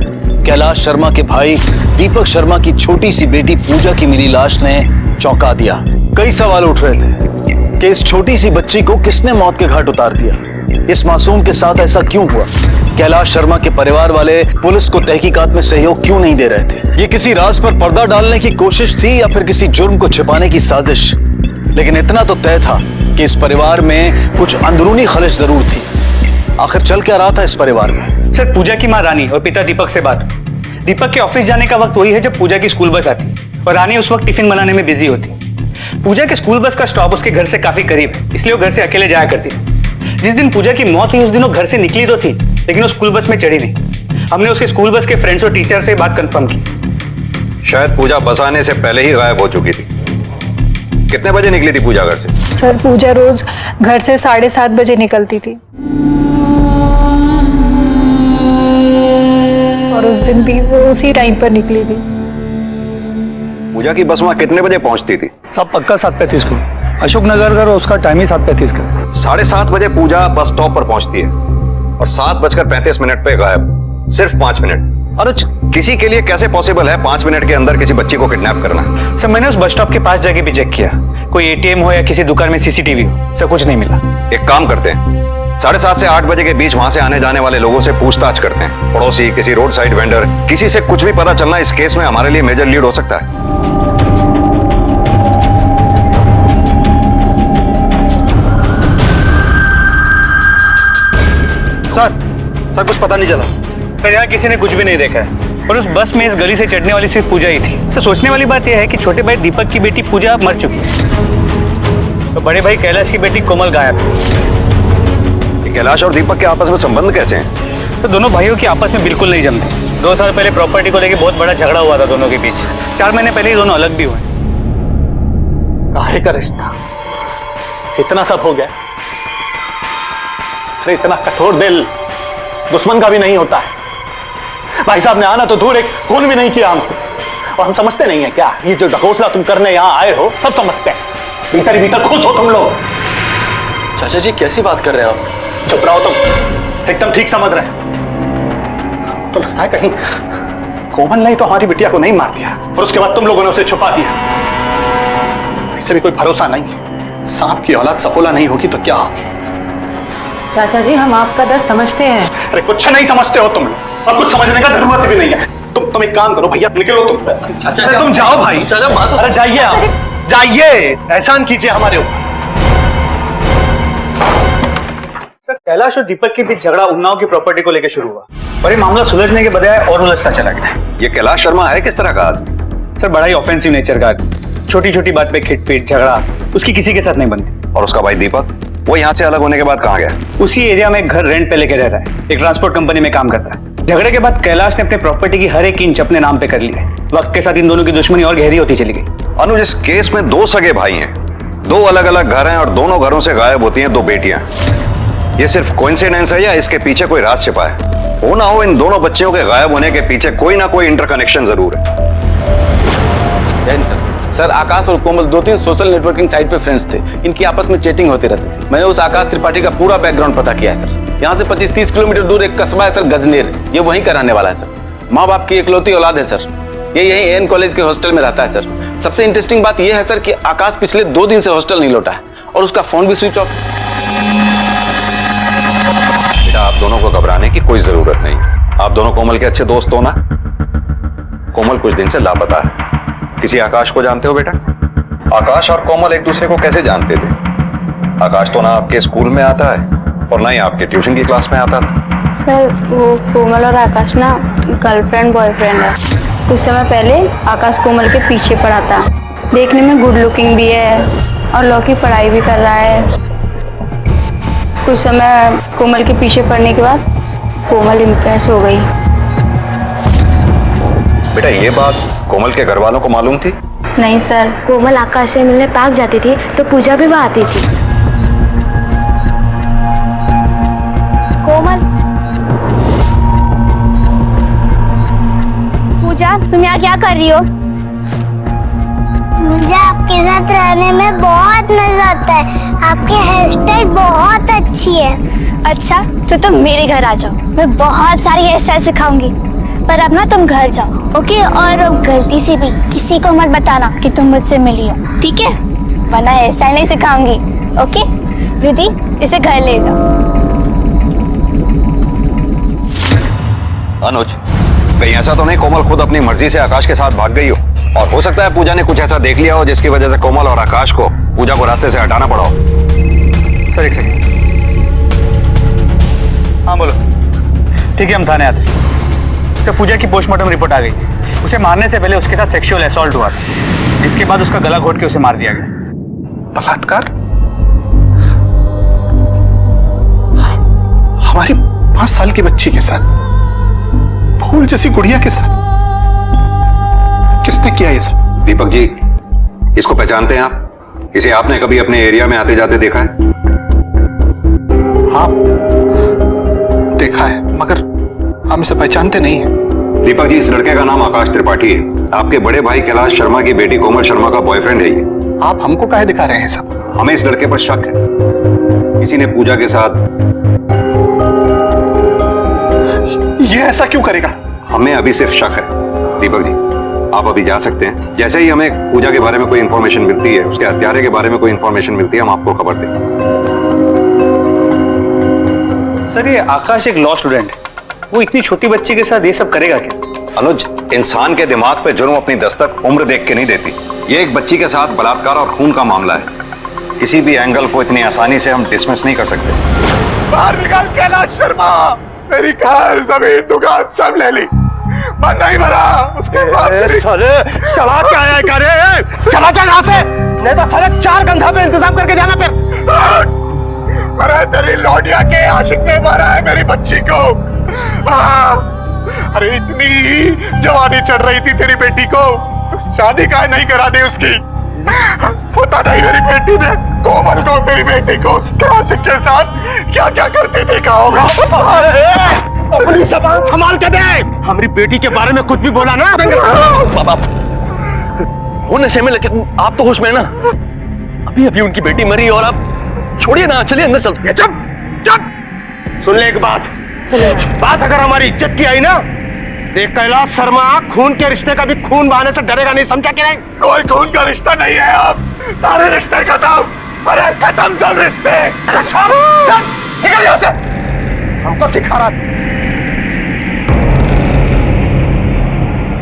कैलाश शर्मा के भाई दीपक शर्मा की छोटी सी बेटी पूजा की मिली लाश ने चौंका दिया। कई सवाल उठ रहे थे कि इस छोटी सी बच्ची को किसने मौत के घाट उतार दिया, इस मासूम के साथ ऐसा क्यों हुआ, कैलाश शर्मा के परिवार वाले पुलिस को तहकीकात में सहयोग क्यों नहीं दे रहे थे, ये किसी राज पर पर्दा डालने की कोशिश थी या फिर किसी जुर्म को छिपाने की साजिश। लेकिन इतना तो तय था कि इस परिवार में कुछ अंदरूनी खलिश जरूर थी। आखिर चल क्या रहा था इस परिवार में? सर, पूजा की माँ रानी और पिता दीपक से बात हुई। दीपक के ऑफिस जाने का वक्त वही है जब पूजा की स्कूल बस आती और रानी उस वक्त टिफिन बनाने में बिजी होती। पूजा के स्कूल बस का स्टॉप उसके घर से काफी करीब है, इसलिए वो घर से अकेले जाया करती थी। जिस दिन पूजा की मौत हुई उस दिन वो घर से निकली तो थी, लेकिन वो स्कूल बस में चढ़ी नहीं। हमने उसके स्कूल बस के फ्रेंड्स और टीचर से बात कंफर्म की। शायद पूजा बस आने से पहले ही गायब हो चुकी थी। कितने बजे निकली थी पूजा घर से? सर, पूजा रोज घर से 7:30 बजे निकलती थी और उस दिन भी वो उसी टाइम पर निकली थी। पूजा की बस वहां कितने बजे पहुंचती थी? सब पक्का 7:35 को। अशोक नगर का उसका टाइम ही 7:35 का। 7:30 बजे पूजा बस स्टॉप पर पहुंचती है और 7:35 पे गायब। सिर्फ 5 मिनट। और किसी के लिए कैसे पॉसिबल है 5 मिनट के अंदर किसी बच्ची को किडनैप करना? सर, मैंने उस बस स्टॉप के पास जाके भी चेक किया, कोई एटीएम हो या किसी दुकान में सीसीटीवी हो, सर कुछ नहीं मिला। एक काम करते हैं, 7:30 से 8 बजे के बीच वहां से आने जाने वाले लोगों से पूछताछ करते हैं। पड़ोसी, किसी रोड साइड वेंडर, किसी से कुछ भी पता चलना इस केस में हमारे लिए मेजर लीड हो सकता है। सर कुछ पता नहीं चला। सर, यहाँ किसी ने कुछ भी नहीं देखा है और उस बस में इस गली से चढ़ने वाली सिर्फ पूजा ही थी। सर, सोचने वाली बात यह है कि छोटे भाई दीपक की बेटी पूजा मर चुकी है, तो बड़े भाई कैलाश की बेटी कोमल गायब है। कैलाश और दीपक के आपस में संबंध कैसे हैं? तो दोनों भाइयों की आपस में बिल्कुल नहीं जमते। 2 साल पहले प्रॉपर्टी को लेकर बहुत बड़ा झगड़ा हुआ था दोनों के बीच। 4 महीने पहले ही दोनों अलग भी हुए। काहे का रिश्ता, इतना सब हो गया। अरे इतना कठोर दिल दुश्मन का भी नहीं होता है। भाई साहब ने आना तो दूर, एक फोन भी नहीं किया हमको, और हम समझते नहीं है क्या? ये जो ढकोसला तुम करने यहाँ आए हो सब समझते हैं। भीतर ही भीतर खुश हो तुम लोग। चाचा जी कैसी बात कर रहे हैं आप? चुप रहो तुम, एकदम ठीक समझ रहे हैं। तो लगता है कहीं कोमल ने तो हमारी बिटिया को नहीं मार दिया और उसके बाद तुम लोगों ने उसे छुपा दिया। इसे भी कोई भरोसा नहीं। सांप की औलाद सपोला नहीं होगी तो क्या होगी? चाचा जी, हम आपका दर्द समझते हैं। अरे कुछ नहीं समझते हो तुम लोग, और कुछ समझने का जरूरत भी नहीं है। तुम एक काम करो भैया, निकलो तुम। चाचा तुम जाओ भाई। चाचा बात। अरे जाइए आप, जाइए, एहसान कीजिए हमारे ऊपर। सर, कैलाश और दीपक के बीच झगड़ा उन्नाव की प्रॉपर्टी को लेकर शुरू हुआ और ये मामला सुलझने के बजाय और उलझता चला गया। ये कैलाश शर्मा है किस तरह का आदमी? सर, बड़ा ही ऑफेंसिव नेचर का आदमी। छोटी छोटी बात पे खिटपीट झगड़ा उसकी किसी के साथ नहीं बनती। और उसका भाई दीपक, वो यहाँ से अलग होने के बाद कहाँ गया? उसी एरिया में एक घर रेंट पे लेके रहता है, एक ट्रांसपोर्ट कंपनी में काम करता है। झगड़े के बाद कैलाश ने अपने प्रॉपर्टी की हर एक इंच अपने नाम पे कर ली है। वक्त के साथ इन दोनों की दुश्मनी और गहरी होती चली गई। अनुज, इस केस में 2 सगे भाई हैं, 2 अलग अलग घर हैं और दोनों घरों से गायब होती हैं 2 बेटियां। ये सिर्फ कोइंसिडेंस है या इसके पीछे कोई राज छिपा है? हो ना हो, इन दोनों बच्चियों के गायब होने के पीछे कोई ना कोई इंटरकनेक्शन जरूर है। सर, आकाश और कोमल 2-3 सोशल नेटवर्किंग साइट पे फ्रेंड्स थे। इनकी आपस में चैटिंग होती रहती थी। मैंने उस आकाश त्रिपाठी का पूरा बैकग्राउंड पता किया है सर। यहाँ से 25-30 किलोमीटर दूर एक कस्बा है सर, गजनेर, ये वहीं कराने वाला है सर। माँ बाप की इकलौती औलाद है सर। ये यहीं एन कॉलेज के हॉस्टल में रहता है सर। सबसे इंटरेस्टिंग बात यह है सर कि आकाश पिछले 2 दिन से हॉस्टल नहीं लौटा है और उसका फोन भी स्विच ऑफ। बेटा, आप दोनों को घबराने की कोई जरूरत नहीं। आप दोनों कोमल के अच्छे दोस्त हो ना? कोमल कुछ दिन से लापता है। किसी आकाश को जानते हो बेटा? आकाश और कोमल एक दूसरे को कैसे जानते थे? आकाश तो ना आपके स्कूल में आता है और ना ही आपके ट्यूशन की क्लास में आता था। सर, वो कोमल और आकाश ना गर्लफ्रेंड बॉयफ्रेंड है। कुछ समय पहले आकाश कोमल के पीछे पड़ा था। देखने में गुड लुकिंग भी है और लॉ की पढ़ाई भी कर रहा है। कुछ समय कोमल के पीछे पड़ने के बाद कोमल इम्प्रेस हो गई। बेटा ये बात कोमल के घर वालों को मालूम थी? नहीं सर। कोमल आकाश से मिलने पार्क जाती थी तो पूजा भी वहाँ आती थी। कोमल, पूजा तुम यहाँ क्या कर रही हो? मुझे आपके साथ रहने में बहुत मजा आता है। आपकी हेयर स्टाइल बहुत अच्छी है। अच्छा तो तुम मेरे घर आ जाओ, मैं बहुत सारी हेयर स्टाइल सिखाऊंगी। पर अब ना तुम घर जाओ, ओके? और गलती से भी किसी को मत बताना कि तुम मुझसे मिली हो, ठीक है? वरना हेयर स्टाइल नहीं सिखाऊंगी, ओके? विधि, इसे घर ले जाओ। अनुज, कहीं ऐसा तो नहीं कोमल खुद अपनी मर्जी से आकाश के साथ भाग गई हो? और हो सकता है पूजा ने कुछ ऐसा देख लिया हो जिसकी वजह से कोमल और आकाश को पूजा को रास्ते से हटाना पड़ा हो। सर एक सेकंड। हाँ बोलो। ठीक है हम थाने आते हैं। तो पूजा की पोस्टमार्टम रिपोर्ट आ गई। उसे मारने से पहले उसके साथ सेक्सुअल असॉल्ट हुआ था, जिसके बाद उसका गला घोट के उसे मार दिया गया। बलात्कार? हमारी 5 साल की बच्ची के साथ, फूल जैसी गुड़िया के साथ किसने किया ये सब? दीपक जी, इसको पहचानते हैं आप? इसे आपने कभी अपने एरिया में आते जाते देखा है? हाँ देखा है, मगर हम इसे पहचानते नहीं हैं। दीपक जी, इस लड़के का नाम आकाश त्रिपाठी है। आपके बड़े भाई कैलाश शर्मा की बेटी कोमल शर्मा का बॉयफ्रेंड है ये। आप हमको काहे दिखा रहे हैं सब? हमें इस लड़के पर शक है, किसी ने पूजा के साथ। ये ऐसा क्यों करेगा? हमें अभी सिर्फ शक है। दीपक जी, आप अभी जा सकते हैं। जैसे ही हमें पूजा के बारे में कोई इंफॉर्मेशन मिलती है, उसके हत्यारे के बारे में कोई इंफॉर्मेशन मिलती है, हम आपको खबर देंगे। सर ये आकाश एक लॉ स्टूडेंट है, वो इतनी छोटी बच्ची के साथ ये सब करेगा क्या? अनुज, इंसान के दिमाग पे जुर्म अपनी दस्तक उम्र देख के नहीं देती। ये एक बच्ची के साथ बलात्कार और खून का मामला है। किसी भी एंगल को इतनी आसानी से हम डिसमिस नहीं कर सकते। बाहर निकाल कैलाश शर्मा। मेरी घर, जमीन, दुकान सब ले ली, मन नहीं भरा। उसके बाद चला क्या आया करे? चला जा यहाँ से, नहीं तो सारे 4 गंधा पे इंतजाम करके जाना फिर। अरे तेरी लौंडिया के आशिक ने मारा है मेरी बच्ची को। अरे इतनी जवानी चढ़ रही थी तेरी बेटी को, तो शादी काहे नहीं करा दी उसकी? पता नहीं मेरी बेटी ने कोमल को, तेरी बेटी को उसके आशिक के साथ क्या क्या करते देखा होगा। अपनी जबान संभाल के दे। हमारी बेटी के बारे में कुछ भी बोला ना बाबा, वो नशे में, लेकिन आप तो होश में ना। अभी अभी उनकी बेटी मरी और आप छोड़िए ना, चलिए अंदर चलते। चुप चुप, सुन ले एक बात। बात अगर हमारी इज्जत की आई ना, देख कैलाश शर्मा, खून के रिश्ते का भी खून बहाने से डरेगा नहीं, समझा कि नहीं? कोई खून का रिश्ता नहीं है। आप सारे रिश्ते खत्म। अरे खत्म सब रिश्ते। निकल यहाँ से, हमको सिखा रहा।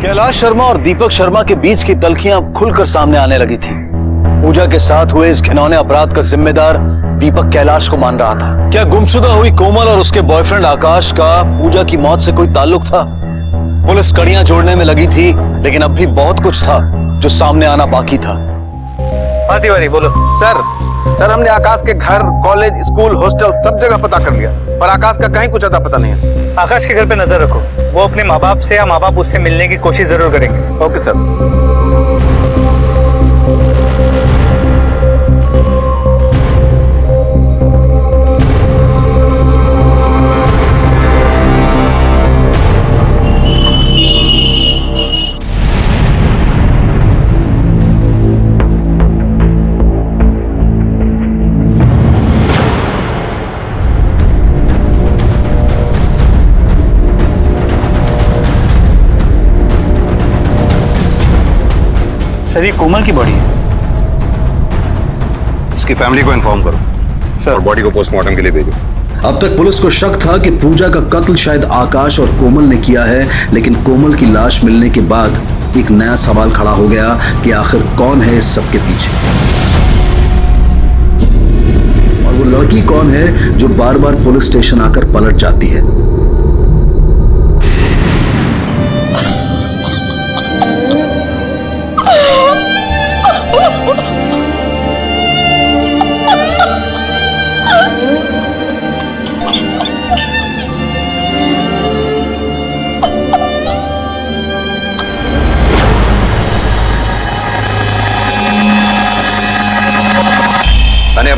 कैलाश शर्मा और दीपक शर्मा के बीच की तल्खियां अब खुलकर सामने आने लगी थी। पूजा के साथ हुए इस घिनौने अपराध का जिम्मेदार दीपक कैलाश को मान रहा था। क्या गुमशुदा हुई कोमल और उसके बॉयफ्रेंड आकाश का पूजा की मौत से कोई ताल्लुक था? पुलिस कड़ियां जोड़ने में लगी थी, लेकिन अब भी बहुत कुछ था जो सामने आना बाकी था। तिवारी बोलो। सर हमने आकाश के घर, कॉलेज, स्कूल, हॉस्टल सब जगह पता कर लिया, पर आकाश का कहीं कुछ अता पता नहीं है। आकाश के घर पे नजर रखो, वो अपने माँ बाप से या माँ बाप उससे मिलने की कोशिश जरूर करेंगे। Okay sir. सर ये कोमल की बॉडी है। इसकी फैमिली को इन्फॉर्म करो सर, और बॉडी को पोस्टमार्टम के लिए भेजो। अब तक पुलिस को शक था कि पूजा का कत्ल शायद आकाश और कोमल ने किया है, लेकिन कोमल की लाश मिलने के बाद एक नया सवाल खड़ा हो गया कि आखिर कौन है इस सब के पीछे, और वो लड़की कौन है जो बार बार पुलिस स्टेशन आकर पलट जाती है।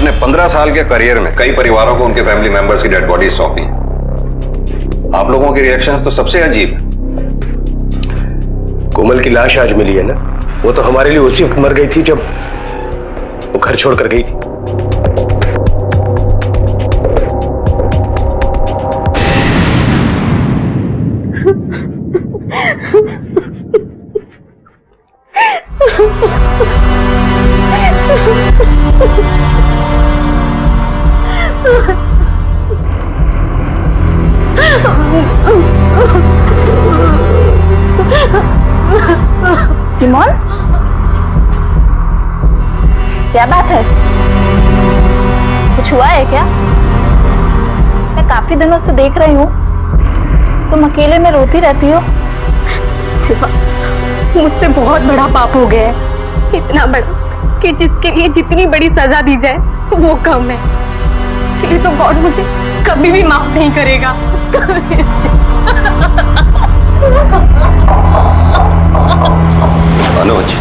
अपने 15 साल के करियर में कई परिवारों को उनके फैमिली मेंबर्स की डेड बॉडी सौंपी। आप लोगों के रिएक्शंस तो सबसे अजीब है। कोमल की लाश आज मिली है ना, वो तो हमारे लिए उसी वक्त मर गई थी जब वो घर छोड़कर गई थी। सिमोन, क्या बात है? कुछ हुआ है क्या? मैं काफी दिनों से देख रही हूँ तुम अकेले में रोती रहती हो। सिवा, मुझसे बहुत बड़ा पाप हो गया है, इतना बड़ा कि जिसके लिए जितनी बड़ी सजा दी जाए वो कम है। इसके लिए तो गॉड मुझे कभी भी माफ नहीं करेगा। अनुज,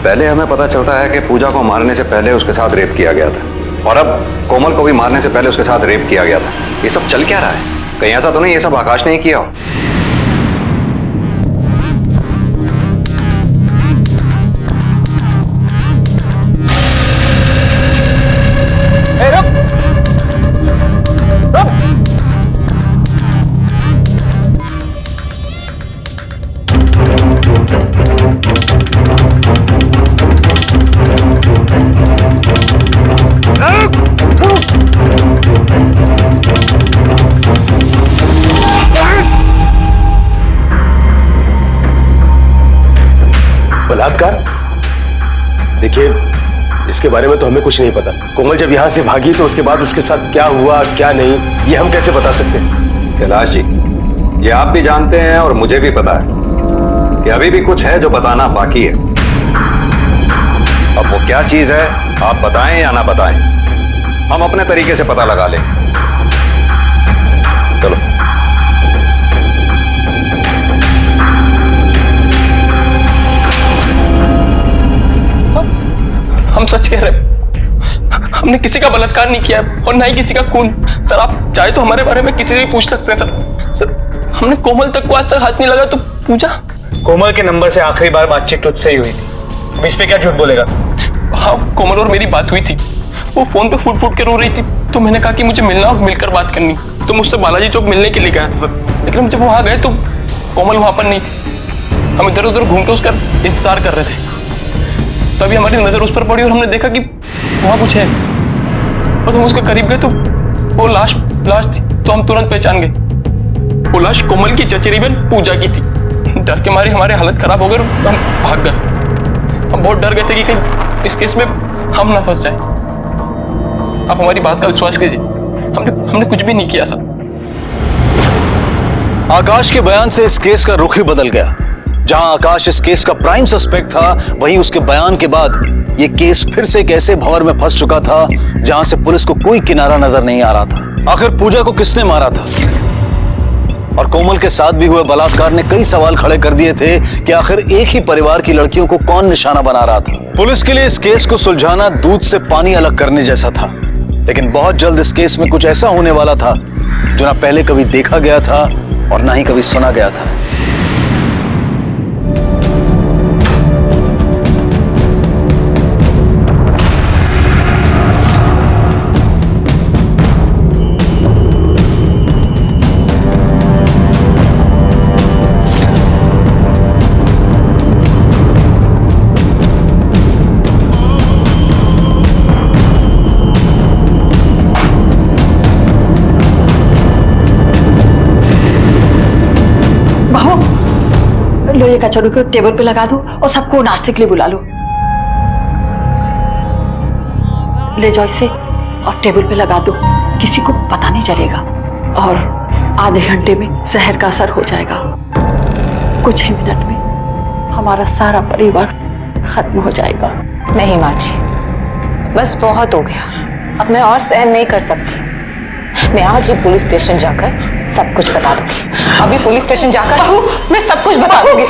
पहले हमें पता चलता है कि पूजा को मारने से पहले उसके साथ रेप किया गया था, और अब कोमल को भी मारने से पहले उसके साथ रेप किया गया था। ये सब चल क्या रहा है? कहीं ऐसा तो नहीं ये सब आकाश ने ही किया हो? बलात्कार? देखिए, इसके बारे में तो हमें कुछ नहीं पता। कोमल जब यहाँ से भागी तो उसके बाद उसके साथ क्या हुआ क्या नहीं, ये हम कैसे बता सकते हैं? कैलाश जी, ये आप भी जानते हैं और मुझे भी पता है कि अभी भी कुछ है जो बताना बाकी है। अब वो क्या चीज है, आप बताएं या ना बताएं, हम अपने तरीके से पता लगा लें। चलो। हम सच कह रहे, हमने किसी का बलात्कार नहीं किया और ना ही किसी का खून। सर, आप चाहे तो हमारे बारे में किसी से भी पूछ सकते हैं। सर, हमने कोमल तक को आज तक हाथ नहीं लगा। तो पूजा, कोमल के नंबर से आखिरी बार बातचीत तुझसे ही हुई थी, अब इस पे क्या झूठ बोलेगा? हाँ, कोमल और मेरी बात हुई थी। वो फोन पे फूट फूट के रो रही थी, तो मैंने कहा कि मुझे मिलना और मिलकर बात करनी। तो मुझसे बालाजी चौक मिलने के लिए गया था सर, लेकिन जब वहां गए तो कोमल वहां पर नहीं थी। हम इधर उधर घूम के उसका इंतजार कर रहे थे, तभी हमारी नजर उस पर पड़ी और हमने देखा कि वहां कुछ है। और हम उसके करीब गए तो वो लाश थी। तो हम तुरंत पहचान गए, वो लाश कोमल की चचेरी बहन पूजा की थी। डर के मारे हमारी हालत खराब हो गई और हम भाग गए। हम बहुत डर गए थे कि कहीं इस केस में हम ना फंस जाए। आप हमारी बात का विश्वास कीजिए, हमने कुछ भी नहीं किया सर। आकाश के बयान से इस केस का रुख ही बदल गया। जहां आकाश इस केस का प्राइम सस्पेक्ट था, वहीं उसके बयान के बाद यह केस फिर से एक ऐसे भंवर में फंस चुका था जहां से पुलिस को कोई किनारा नजर नहीं आ रहा था। आखिर पूजा को किसने मारा था? और कोमल के साथ भी हुए बलात्कार ने कई सवाल खड़े कर दिए थे कि आखिर एक ही परिवार की लड़कियों को कौन निशाना बना रहा था। पुलिस के लिए इस केस को सुलझाना दूध से पानी अलग करने जैसा था, लेकिन बहुत जल्द इस केस में कुछ ऐसा होने वाला था जो ना पहले कभी देखा गया था और ना ही कभी सुना गया था। लोहे का चढ़ू को टेबल पे लगा दो और सबको नाश्ते के लिए बुला लो। ले जाओ इसे और टेबल पे लगा दो, किसी को पता नहीं चलेगा। और आधे घंटे में जहर का असर हो जाएगा। कुछ ही मिनट में हमारा सारा परिवार खत्म हो जाएगा। नहीं माँ जी, बस बहुत हो गया, अब मैं और सहन नहीं कर सकती। मैं आज ही पुलिस स्टेशन जाकर सब कुछ बता दूंगी। अभी पुलिस स्टेशन जाकर मैं सब कुछ बता दूंगी।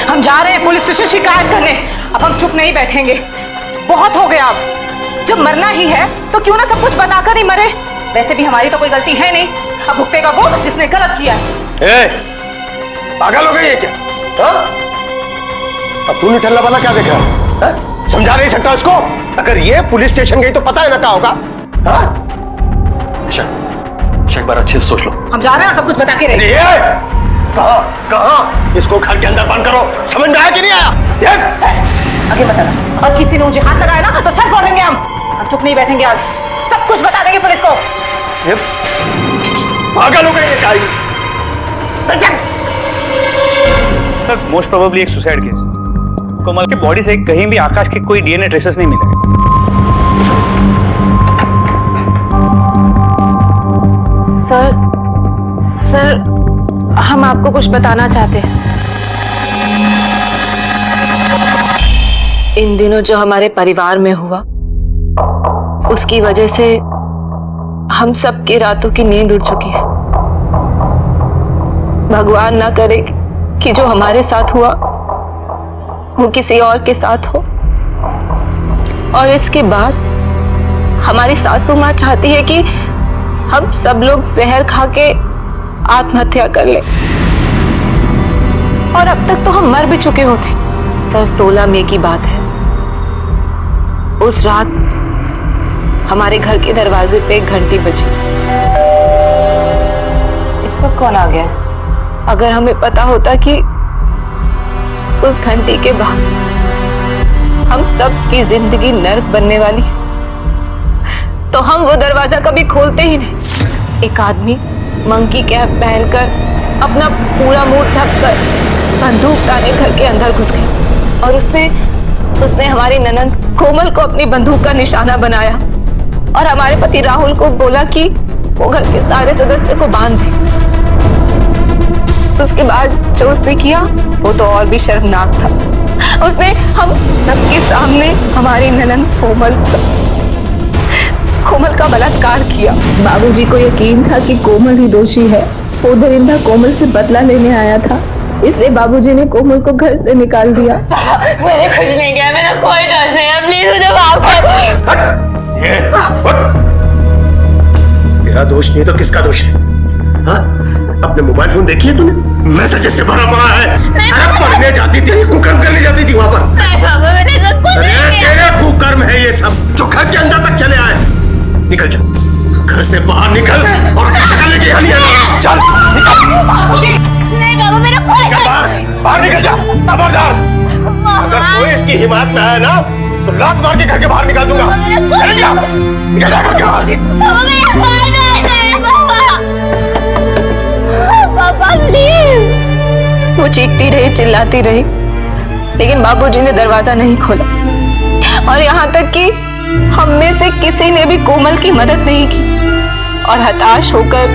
हम जा रहे हैं पुलिस स्टेशन शिकायत करने। अब हम चुप नहीं बैठेंगे, बहुत हो गया। अब जब मरना ही है तो क्यों ना सब कुछ बताकर ही मरे। वैसे भी हमारी तो कोई गलती है नहीं, अब भुगतेगा वो जिसने गलत किया है। पागल हो गई है क्या? हाँ? अब तूने ठल्ला वाला क्या देखा? हाँ? समझा नहीं सकता उसको? अगर ये पुलिस स्टेशन गई तो पता है ना क्या होगा? हाँ? एक बार अच्छे से सोच लो। हम जा रहे हैं, सब कुछ बता के रहे। कहाँ? इसको घर के अंदर बंद करो। समझ में आया कि नहीं आया? आगे बताना। और किसी ने मुझे हाथ लगाया ना तो सर फोड़ेंगे हम चुप नहीं बैठेंगे। आज सब कुछ बता देंगे पुलिस को। पागल हो गई है क्या? सर मोस्ट प्रोबेबली एक सुसाइड केस। कोमल के बॉडी से कहीं भी आकाश के कोई डीएनए ट्रेसेस नहीं मिले। सर हम आपको कुछ बताना चाहते हैं। इन दिनों जो हमारे परिवार में हुआ उसकी वजह से हम सब की रातों की नींद उड़ चुकी है। भगवान ना करे कि जो हमारे साथ हुआ वो किसी और के साथ हो। और इसके बाद हमारी सासू माँ चाहती है कि हम सब लोग जहर खा के आत्महत्या कर ले। और अब तक तो हम मर भी चुके होते। सर 16 मई की बात है। उस रात हमारे घर के दरवाजे पे एक घंटी बजी। इस वक्त कौन आ गया? अगर हमें पता होता कि उस घंटी के बाद हम सब की जिंदगी नर्क बनने वाली है तो हम वो दरवाजा कभी खोलते ही नहीं। एक आदमी मंकी कैप पहनकर अपना पूरा मुंह ढककर बंदूक ताने घर के अंदर घुस गया और उसने हमारी ननंद कोमल को अपनी बंदूक का निशाना बनाया और हमारे पति राहुल को बोला कि वो घर के सारे सदस्य को बांध दे। उसके बाद जो उसने किया वो तो और भी शर्मनाक था। उसने हम सबके सामने हमारी ननंद कोमल का बलात्कार किया। बाबूजी को यकीन था कि कोमल ही दोषी है। वो दरिंदा कोमल से बदला लेने आया था, इसलिए बाबूजी ने कोमल को घर से निकाल दिया। मैंने कुछ नहीं किया, मेरा कोई दोष नहीं है, प्लीज मुझे माफ कर। तेरा दोष नहीं तो किसका दोष है? हाँ? अपने मोबाइल फोन देखिए तूने? मैसेजेस से भरा पड़ा है। अरे पढ़ने जाती थी, कुकर्म करने जाती थी वहां पर। मैंने सब कुछ नहीं किया। तेरे कुकर्म है ये सब जो घर के अंदर तक चले आए। निकल जा, घर से बाहर निकल और निकलने की हानि है। चल निकल। नहीं बाबू, मेरा कोई बाहर निकल जा, खबरदार। अगर कोई इसकी हिम्मत में है ना तो लात मार के घर के बाहर निकाल दूंगा। चल जा, निकल जा घर के बाहर। पापा प्लीज। वो चीखती रही, चिल्लाती रही, लेकिन बाबूजी ने दरवाजा नहीं खोला और यहाँ तक कि हम में से किसी ने भी कोमल की मदद नहीं की और हताश होकर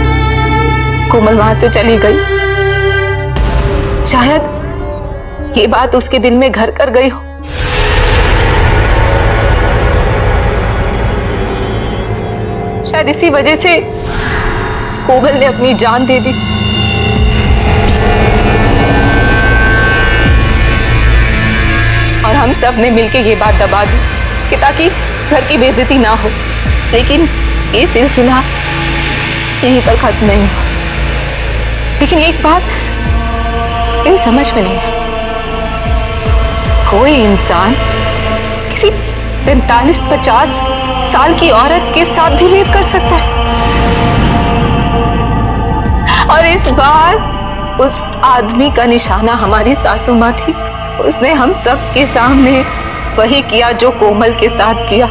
कोमल वहां से चली गई। शायद ये बात उसके दिल में घर कर गई हो। शायद इसी वजह से कोमल ने अपनी जान दे दी। और हम सब ने मिलकर ये बात दबा दी कि ताकि घर की बेइज्जती ना हो। लेकिन ये सिलसिला यहीं पर खत्म नहीं हुआ। लेकिन एक बात मेरी समझ में नहीं है, कोई इंसान किसी 45-50 साल की औरत के साथ भी रेप कर सकता है। और इस बार उस आदमी का निशाना हमारी सासू माँ थी। उसने हम सब के सामने वही किया जो कोमल के साथ किया।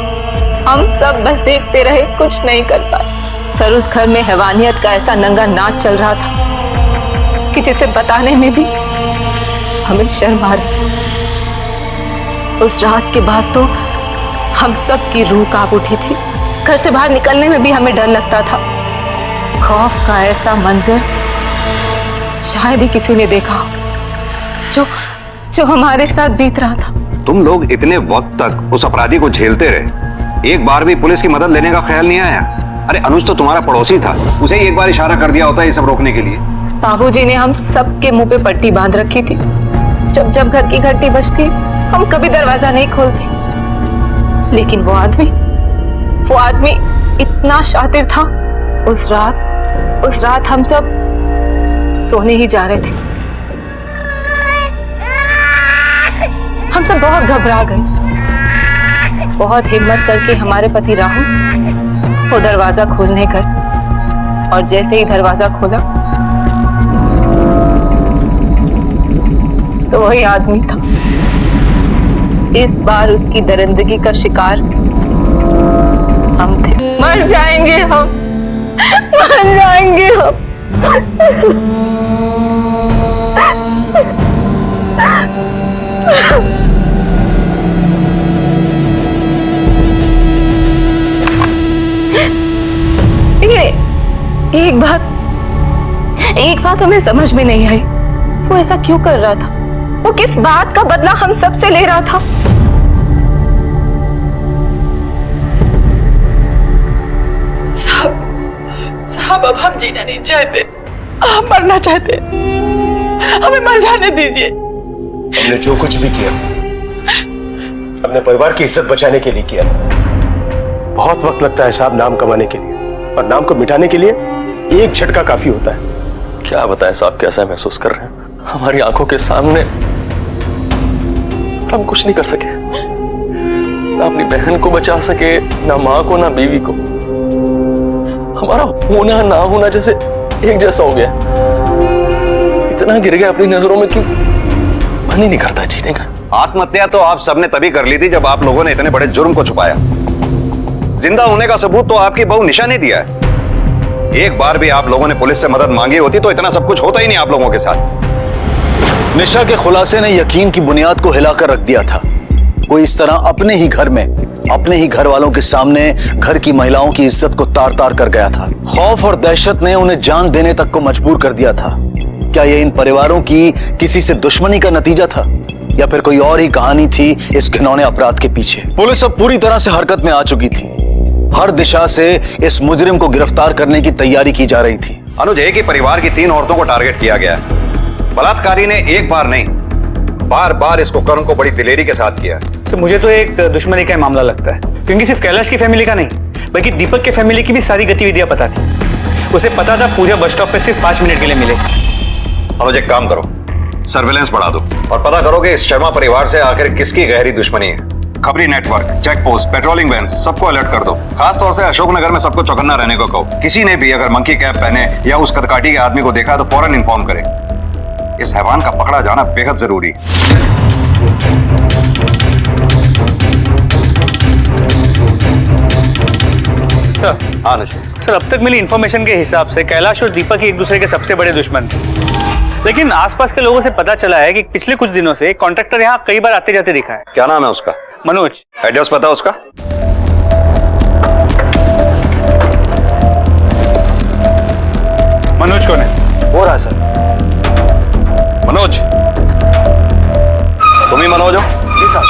हम सब बस देखते रहे, कुछ नहीं कर पाए। सर उस घर में हैवानियत का ऐसा नंगा नाच चल रहा था कि जिसे बताने में भी हमें शर्म आ रही। उस रात के बाद तो हम सब की रूह कांप उठी थी। घर से बाहर निकलने में भी हमें डर लगता था। खौफ का ऐसा मंजर शायद ही किसी ने देखा हो जो हमारे साथ बीत रहा था। तुम लोग इतने वक्त तक उस अपराधी को झेलते रहे, एक बार भी पुलिस की मदद लेने का ख्याल नहीं आया? अरे अनुज तो तुम्हारा पड़ोसी था, उसे ही एक बार इशारा कर दिया होता ये सब रोकने के लिए। बाबूजी ने हम सबके मुंह पे पट्टी बांध रखी थी। जब घर की घंटी बजती हम कभी दरवाजा नहीं खोलते। लेकिन वो आदमी वो आदमी इतना शातिर था। उस रात हम सब सोने ही जा रहे थे। हम सब बहुत घबरा गए। बहुत हिम्मत करके हमारे पति राहुल वो दरवाजा खोलने गए और जैसे ही दरवाजा खोला तो वही आदमी था। इस बार उसकी दरिंदगी का शिकार हम थे। मर जाएंगे हम, मर जाएंगे हम। एक बात हमें समझ में नहीं आई, वो ऐसा क्यों कर रहा था? वो किस बात का बदला हम सब से ले रहा था? साहब अब हम जीना नहीं चाहते, हम मरना चाहते, हमें मर जाने दीजिए। हमने जो कुछ भी किया अपने परिवार की इज्जत बचाने के लिए किया। बहुत वक्त लगता है साहब नाम कमाने के लिए, और नाम को मिटाने के लिए एक झटका काफी होता है। क्या बताएं साहब, कैसा महसूस कर रहे हैं? हमारी आंखों के सामने हम कुछ नहीं कर सके, ना अपनी बहन को बचा सके, ना माँ को, ना बीवी को। हमारा होना ना होना जैसे एक जैसा हो गया। इतना गिर गया अपनी नजरों में कि मन ही नहीं करता जीने का। आत्महत्या तो आप सबने तभी कर ली थी जब आप लोगों ने इतने बड़े जुर्म को छुपाया। जिंदा होने का सबूत तो आपकी बहू निशा ने दिया है। एक बार भी आप लोगों ने पुलिस से मदद मांगी होती तो इतना सब कुछ होता ही नहीं आप लोगों के साथ। निशा के खुलासे ने यकीन की बुनियाद को हिलाकर रख दिया था। कोई इस तरह अपने ही घर में, अपने ही घर वालों के सामने घर की महिलाओं की इज्जत को तार तार कर गया था। खौफ और दहशत ने उन्हें जान देने तक को मजबूर कर दिया था। क्या यह इन परिवारों की किसी से दुश्मनी का नतीजा था, या फिर कोई और ही कहानी थी इस घिनौने अपराध के पीछे? पुलिस अब पूरी तरह से हरकत में आ चुकी थी। हर दिशा से इस मुजरिम को गिरफ्तार करने की तैयारी की जा रही थी। अनुज, एक ही परिवार की 3 औरतों को टारगेट किया गया है। बलात्कारी ने एक बार नहीं, बार बार इसको कर्म को बड़ी दिलेरी के साथ किया। तो मुझे तो एक दुश्मनी का मामला लगता है, क्योंकि सिर्फ कैलाश की फैमिली का नहीं बल्कि दीपक के फैमिली की भी सारी गतिविधियां पता थी। उसे पता था पूजा बस स्टॉप पे सिर्फ 5 मिनट के लिए मिले। अनुज, एक काम करो, सर्विलेंस बढ़ा दो और पता करो कि इस शर्मा परिवार से आखिर किसकी गहरी दुश्मनी है। खबरी network, check post, patrolling van, सबको अलर्ट कर दो। खास तौर से अशोकनगर में सबको चौकन्ना रहने को कहो। किसी ने भी अगर मंकी कैप पहने या उस कदकाठी के आदमी को देखा तो फौरन इन्फॉर्म करे। इस हैवान का पकड़ा जाना बेहद जरूरी है। सर, अब तक मिली इंफॉर्मेशन के हिसाब से कैलाश और दीपक ही एक दूसरे के सबसे बड़े दुश्मन थे। लेकिन आसपास के लोगों से पता चला है कि पिछले कुछ दिनों से एक कॉन्ट्रैक्टर यहाँ कई बार आते जाते दिखा है। क्या नाम है उसका? मनोज। एड्रेस पता उसका? मनोज कौन है? हो रहा है सर। मनोज, तुम ही मनोज हो? जी साहब।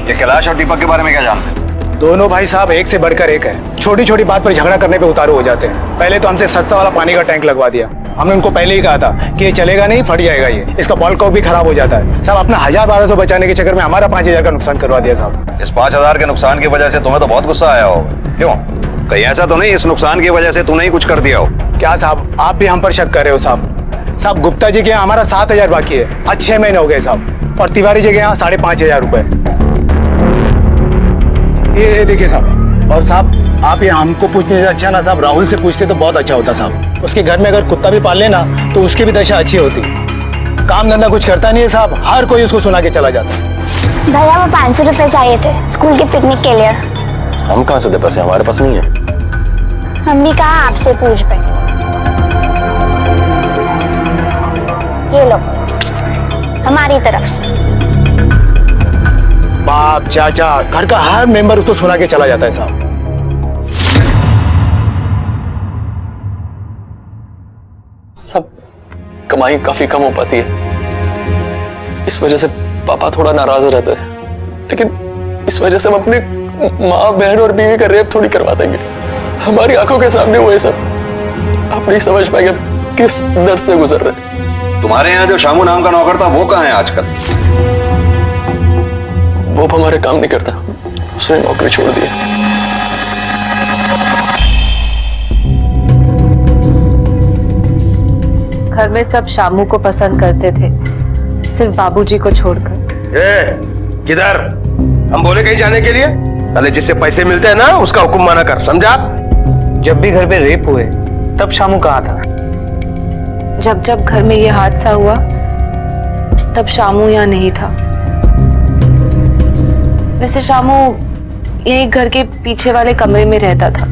ये कैलाश और दीपक के बारे में क्या जानते हैं? दोनों भाई साहब एक से बढ़कर एक है। छोटी छोटी बात पर झगड़ा करने पे उतारू हो जाते हैं। पहले तो हमसे सस्ता वाला पानी का टैंक लगवा दिया। हमने उनको पहले ही कहा था कि ये चलेगा नहीं, फट जाएगा, ये इसका बॉल कॉक भी खराब हो जाता है। साहब अपना 1000-1200 बचाने के चक्कर में हमारा 5000 का नुकसान करवा दिया साहब। इस 5000 के नुकसान की वजह से तुम्हें तो बहुत गुस्सा आया हो। क्यों? कहीं ऐसा तो नहीं इस नुकसान की वजह से तूने ही कुछ कर दिया हो? क्या साहब, आप भी हम पर शक कर रहे हो साहब? गुप्ता जी के यहाँ हमारा 7000 बाकी है, आज 6 महीने हो गए साहब। और तिवारी जी के यहाँ 5500 रुपए। ये देखिए साहब। और साहब आप ये हमको पूछने से अच्छा ना साहब राहुल से पूछते तो बहुत अच्छा होता साहब। उसके घर में अगर कुत्ता भी पाल लेना तो उसकी भी दशा अच्छी होती। काम धंधा कुछ करता नहीं है साहब, हर कोई उसको सुना के चला जाता है। भैया वो 500 रुपए चाहिए थे स्कूल के पिकनिक के लिए। हम कहाँ से दे पैसे? हमारे पास नहीं है। हम भी कहाँ आपसे पूछ पाए। ये लो, हमारी तरफ से। बाप, चाचा, घर का हर मेंबर उसको सुना के चला जाता है साहब। सब कमाई काफी कम हो पाती है, इस वजह से पापा थोड़ा नाराज रहते हैं। लेकिन इस वजह से हम अपने माँ, बहन और बीवी का रेप थोड़ी करवा देंगे। हमारी आंखों के सामने वो ये सब आप नहीं समझ पाएंगे किस दर्द से गुजर रहे। तुम्हारे यहाँ जो शामू नाम का नौकर था वो कहाँ है आजकल? वो अब हमारे काम नहीं करता, उसने नौकरी छोड़ दी। घर में सब शामू को पसंद करते थे, सिर्फ बाबूजी को छोड़कर। किधर? हम बोले कहीं जाने के लिए? अरे जिससे पैसे मिलते हैं ना उसका हुक्म माना कर, समझा? जब भी घर पे रेप हुए तब शामू कहाँ था? जब जब घर में ये हादसा हुआ तब शामू यहाँ नहीं था। वैसे शामू यही घर के पीछे वाले कमरे में रहता था।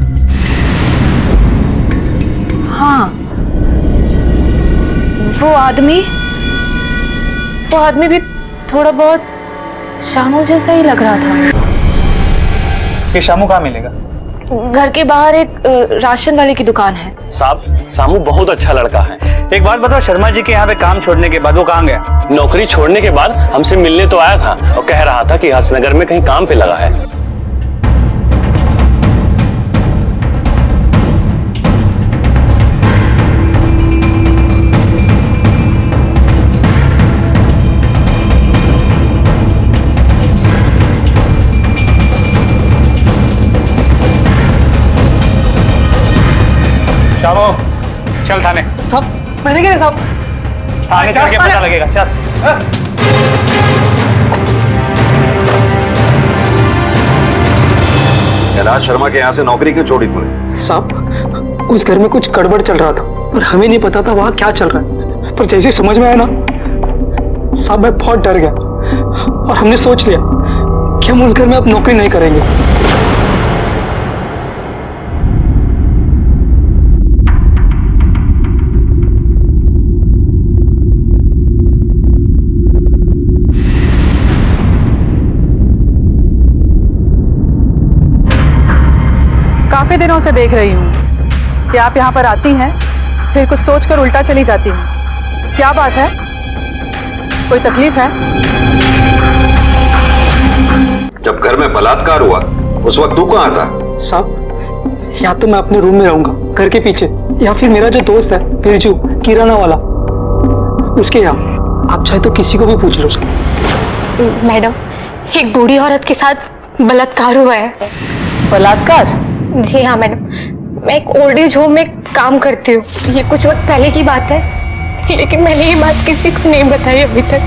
हाँ, वो आदमी भी थोड़ा बहुत शामू जैसा ही लग रहा था। ये शामू कहाँ मिलेगा? घर के बाहर एक राशन वाले की दुकान है। साहब, शामू बहुत अच्छा लड़का है। एक बात बताओ, शर्मा जी के यहाँ पे काम छोड़ने के बाद वो कहाँ गया? नौकरी छोड़ने के बाद हमसे मिलने तो आया था और कह रहा था कि हंसनगर में कहीं काम पे लगा है। चल थाने। सब मैंने क्या साहब? थाने चल के पता लगेगा। चल। कैलाश शर्मा के यहाँ से नौकरी क्यों छोड़ी तूने? साहब, उस घर में कुछ गड़बड़ चल रहा था और हमें नहीं पता था वहां क्या चल रहा है, पर जैसे समझ में आया ना साहब, मैं बहुत डर गया और हमने सोच लिया कि हम उस घर में अब नौकरी नहीं करेंगे। काफी दिनों से देख रही हूँ कि आप यहाँ पर आती हैं, फिर कुछ सोचकर उल्टा चली जाती हैं। क्या बात है? कोई तकलीफ है? जब घर में बलात्कार हुआ उस वक्त तू कहाँ था? साहब, या तो मैं अपने रूम में रहूंगा घर के पीछे, या फिर मेरा जो दोस्त है बिरजू किराना वाला, उसके यहाँ। आप चाहे तो किसी को भी पूछ लो। मैडम, एक बूढ़ी औरत के साथ बलात्कार हुआ है। बलात्कार? जी हाँ मैडम, मैं एक ओल्ड एज होम में काम करती हूँ। ये कुछ वक्त पहले की बात है, लेकिन मैंने ये बात किसी को नहीं बताई अभी तक।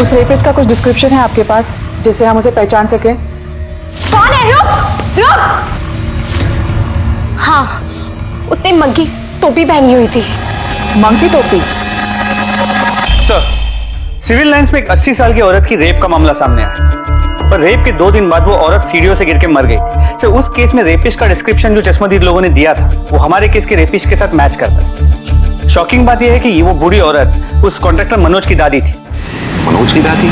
उस रेपिस्ट का कुछ डिस्क्रिप्शन है आपके पास जिससे हम उसे पहचान सकें? कौन है? रुक रुक। हाँ, उसने मंकी टोपी पहनी हुई थी। मंकी टोपी? सर, सिविल लाइंस में एक 80 साल की औरत की रेप का मामला सामने आया, पर रेप के 2 दिन बाद वो औरत सीढ़ियों से गिर के मर गई। सर, उस केस में रेपिस्ट का डिस्क्रिप्शन जो चश्मदीद लोगों ने दिया था वो हमारे केस के रेपिस्ट के साथ मैच करता है। शॉकिंग बात यह है कि ये वो बूढ़ी औरत उस कॉन्ट्रैक्टर मनोज की दादी थी। मनोज की दादी?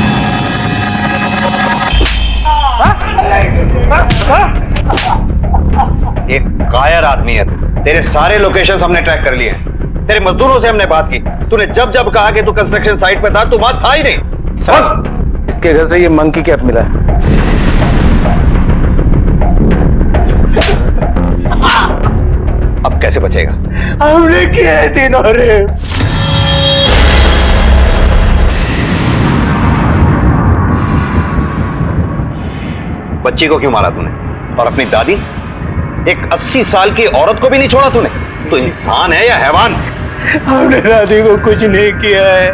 एक कायर आदमी है तू। तेरे सारे लोकेशन हमने ट्रैक कर लिए हैं। तेरे मजदूरों से हमने बात की। तूने जब जब कहा कि तू कंस्ट्रक्शन साइट पे था, तू बात था ही नहीं। सर, इसके घर से ये मंकी कैप मिला है। अब कैसे बचेगा? हमने किया है तीनों रेप। बच्ची को क्यों मारा तूने? और अपनी दादी, एक 80 साल की औरत को भी नहीं छोड़ा तूने? तो इंसान है या हैवान? हमने दादी को कुछ नहीं किया है।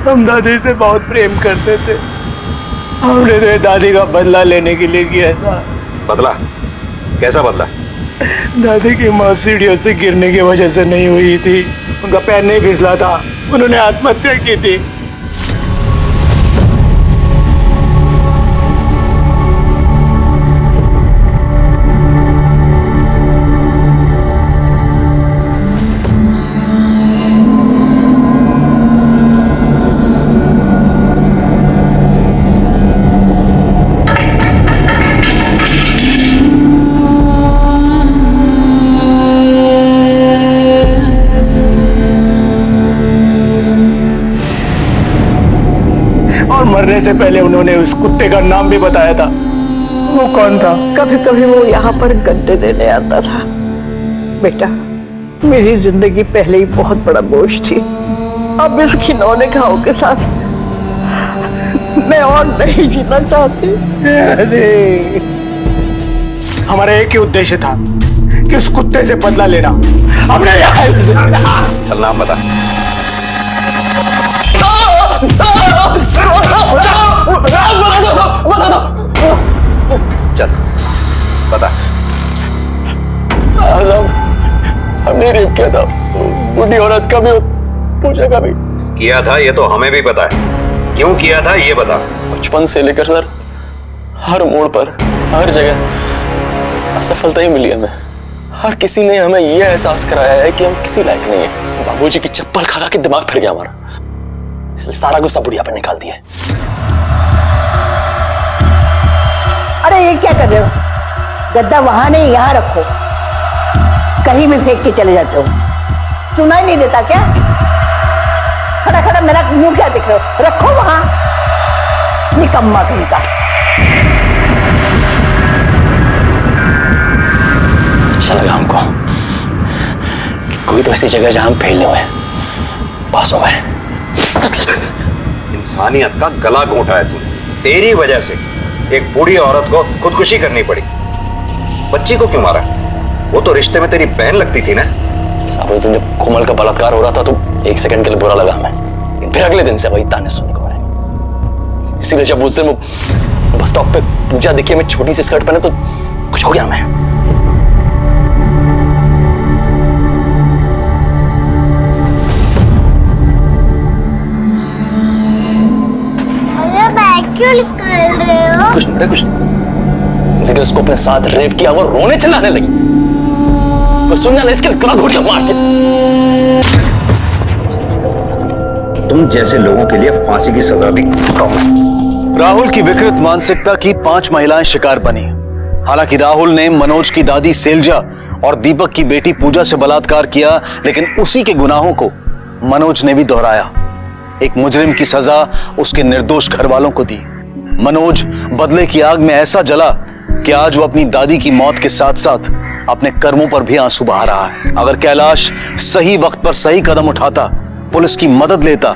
हम दादी से बहुत प्रेम करते थे। हमने तो दादी का बदला लेने के लिए किया था। बदला? कैसा बदला? दादी की मौत सीढ़ियों से गिरने की वजह से नहीं हुई थी। उनका पैर नहीं फिसला था, उन्होंने आत्महत्या की थी। मरने से पहले उन्होंने उस कुत्ते का नाम भी बताया था। वो कौन था? कभी कभी वो यहाँ पर गड्ढे देने आता था। बेटा, मेरी जिंदगी पहले ही बहुत बड़ा बोझ थी, अब इस खिलौने घाव के साथ मैं और नहीं जीना चाहती। हमारा एक ही उद्देश्य था कि उस कुत्ते से बदला लेना। हमने चल नाम बता। चल बता। हमने रेप किया था, बुढ़ी औरत का भी पूजा का भी किया था, ये तो हमें भी पता है। क्यों किया था ये बता। बचपन से लेकर सर हर मोड़ पर, हर जगह असफलता ही मिली हमें। हर किसी ने हमें यह एहसास कराया है कि हम किसी लायक नहीं है। बाबूजी की चप्पल खा के दिमाग फिर गया हमारा, इसलिए सारा गुस्सा बुढ़िया पर निकाल दिया। अरे ये क्या कर रहे हो? गद्दा वहां नहीं यहाँ रखो, कहीं भी फेंक के चले जाते हो। सुनाई नहीं देता क्या? खड़ा खड़ा मेरा मुंह क्या दिख रहे हो? रखो वहां, निकम्मा कहीं का। अच्छा लगा हमको कि कोई तो ऐसी जगह जहां हम फैले हुए पास हो गए। इंसानियत का गला घोंटा है तूने। तेरी वजह से एक बूढ़ी औरत को खुदकुशी करनी पड़ी। बच्ची को क्यों मारा? वो तो रिश्ते में तेरी बहन लगती थी ना। साहब उस दिन जब कोमल का बलात्कार हो रहा था तो एक सेकंड के लिए बुरा लगा हमें, फिर अगले दिन से वही ताने सुनने को मिले। इसीलिए जब उस दिन वो बस स्टॉप पे पूजा देखी हमें छोटी सी स्कर्ट पहने तो कुछ हो गया हमें। क्यों निकाल रहे हो? कुछ नहीं, कुछ नहीं। लेकिन उसको अपने साथ रेप किया, वो रोने चिल्लाने लगी। वो सुनना नहीं, इसके गला घोट मार के। तुम जैसे लोगों के लिए फांसी की सजा भी कम है। राहुल की विकृत मानसिकता की 5 महिलाएं शिकार बनी। हालांकि राहुल ने मनोज की दादी सेल्जा और दीपक की बेटी पूजा से बलात्कार किया, लेकिन उसी के गुनाहों को मनोज ने भी दोहराया। एक मुजरिम की सजा उसके निर्दोष घर वालों को दी। मनोज बदले की आग में ऐसा जला कि आज वो अपनी दादी की मौत के साथ साथ अपने कर्मों पर भी आंसू बहा रहा है। अगर कैलाश सही वक्त पर सही कदम उठाता, पुलिस की मदद लेता,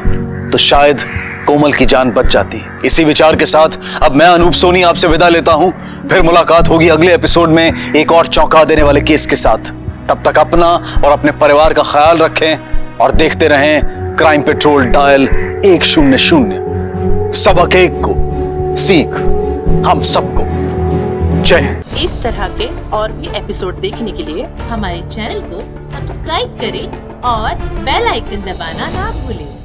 तो शायद कोमल की जान बच जाती। इसी विचार के साथ अब मैं अनूप सोनी आपसे विदा लेता हूं। फिर मुलाकात होगी अगले एपिसोड में एक और चौंका देने वाले केस के साथ। तब तक अपना और अपने परिवार का ख्याल रखें और देखते रहें क्राइम पेट्रोल डायल 100। सबक एक को सीख हम सबको। जय। इस तरह के और भी एपिसोड देखने के लिए हमारे चैनल को सब्सक्राइब करें और बेल आइकन दबाना ना भूलें।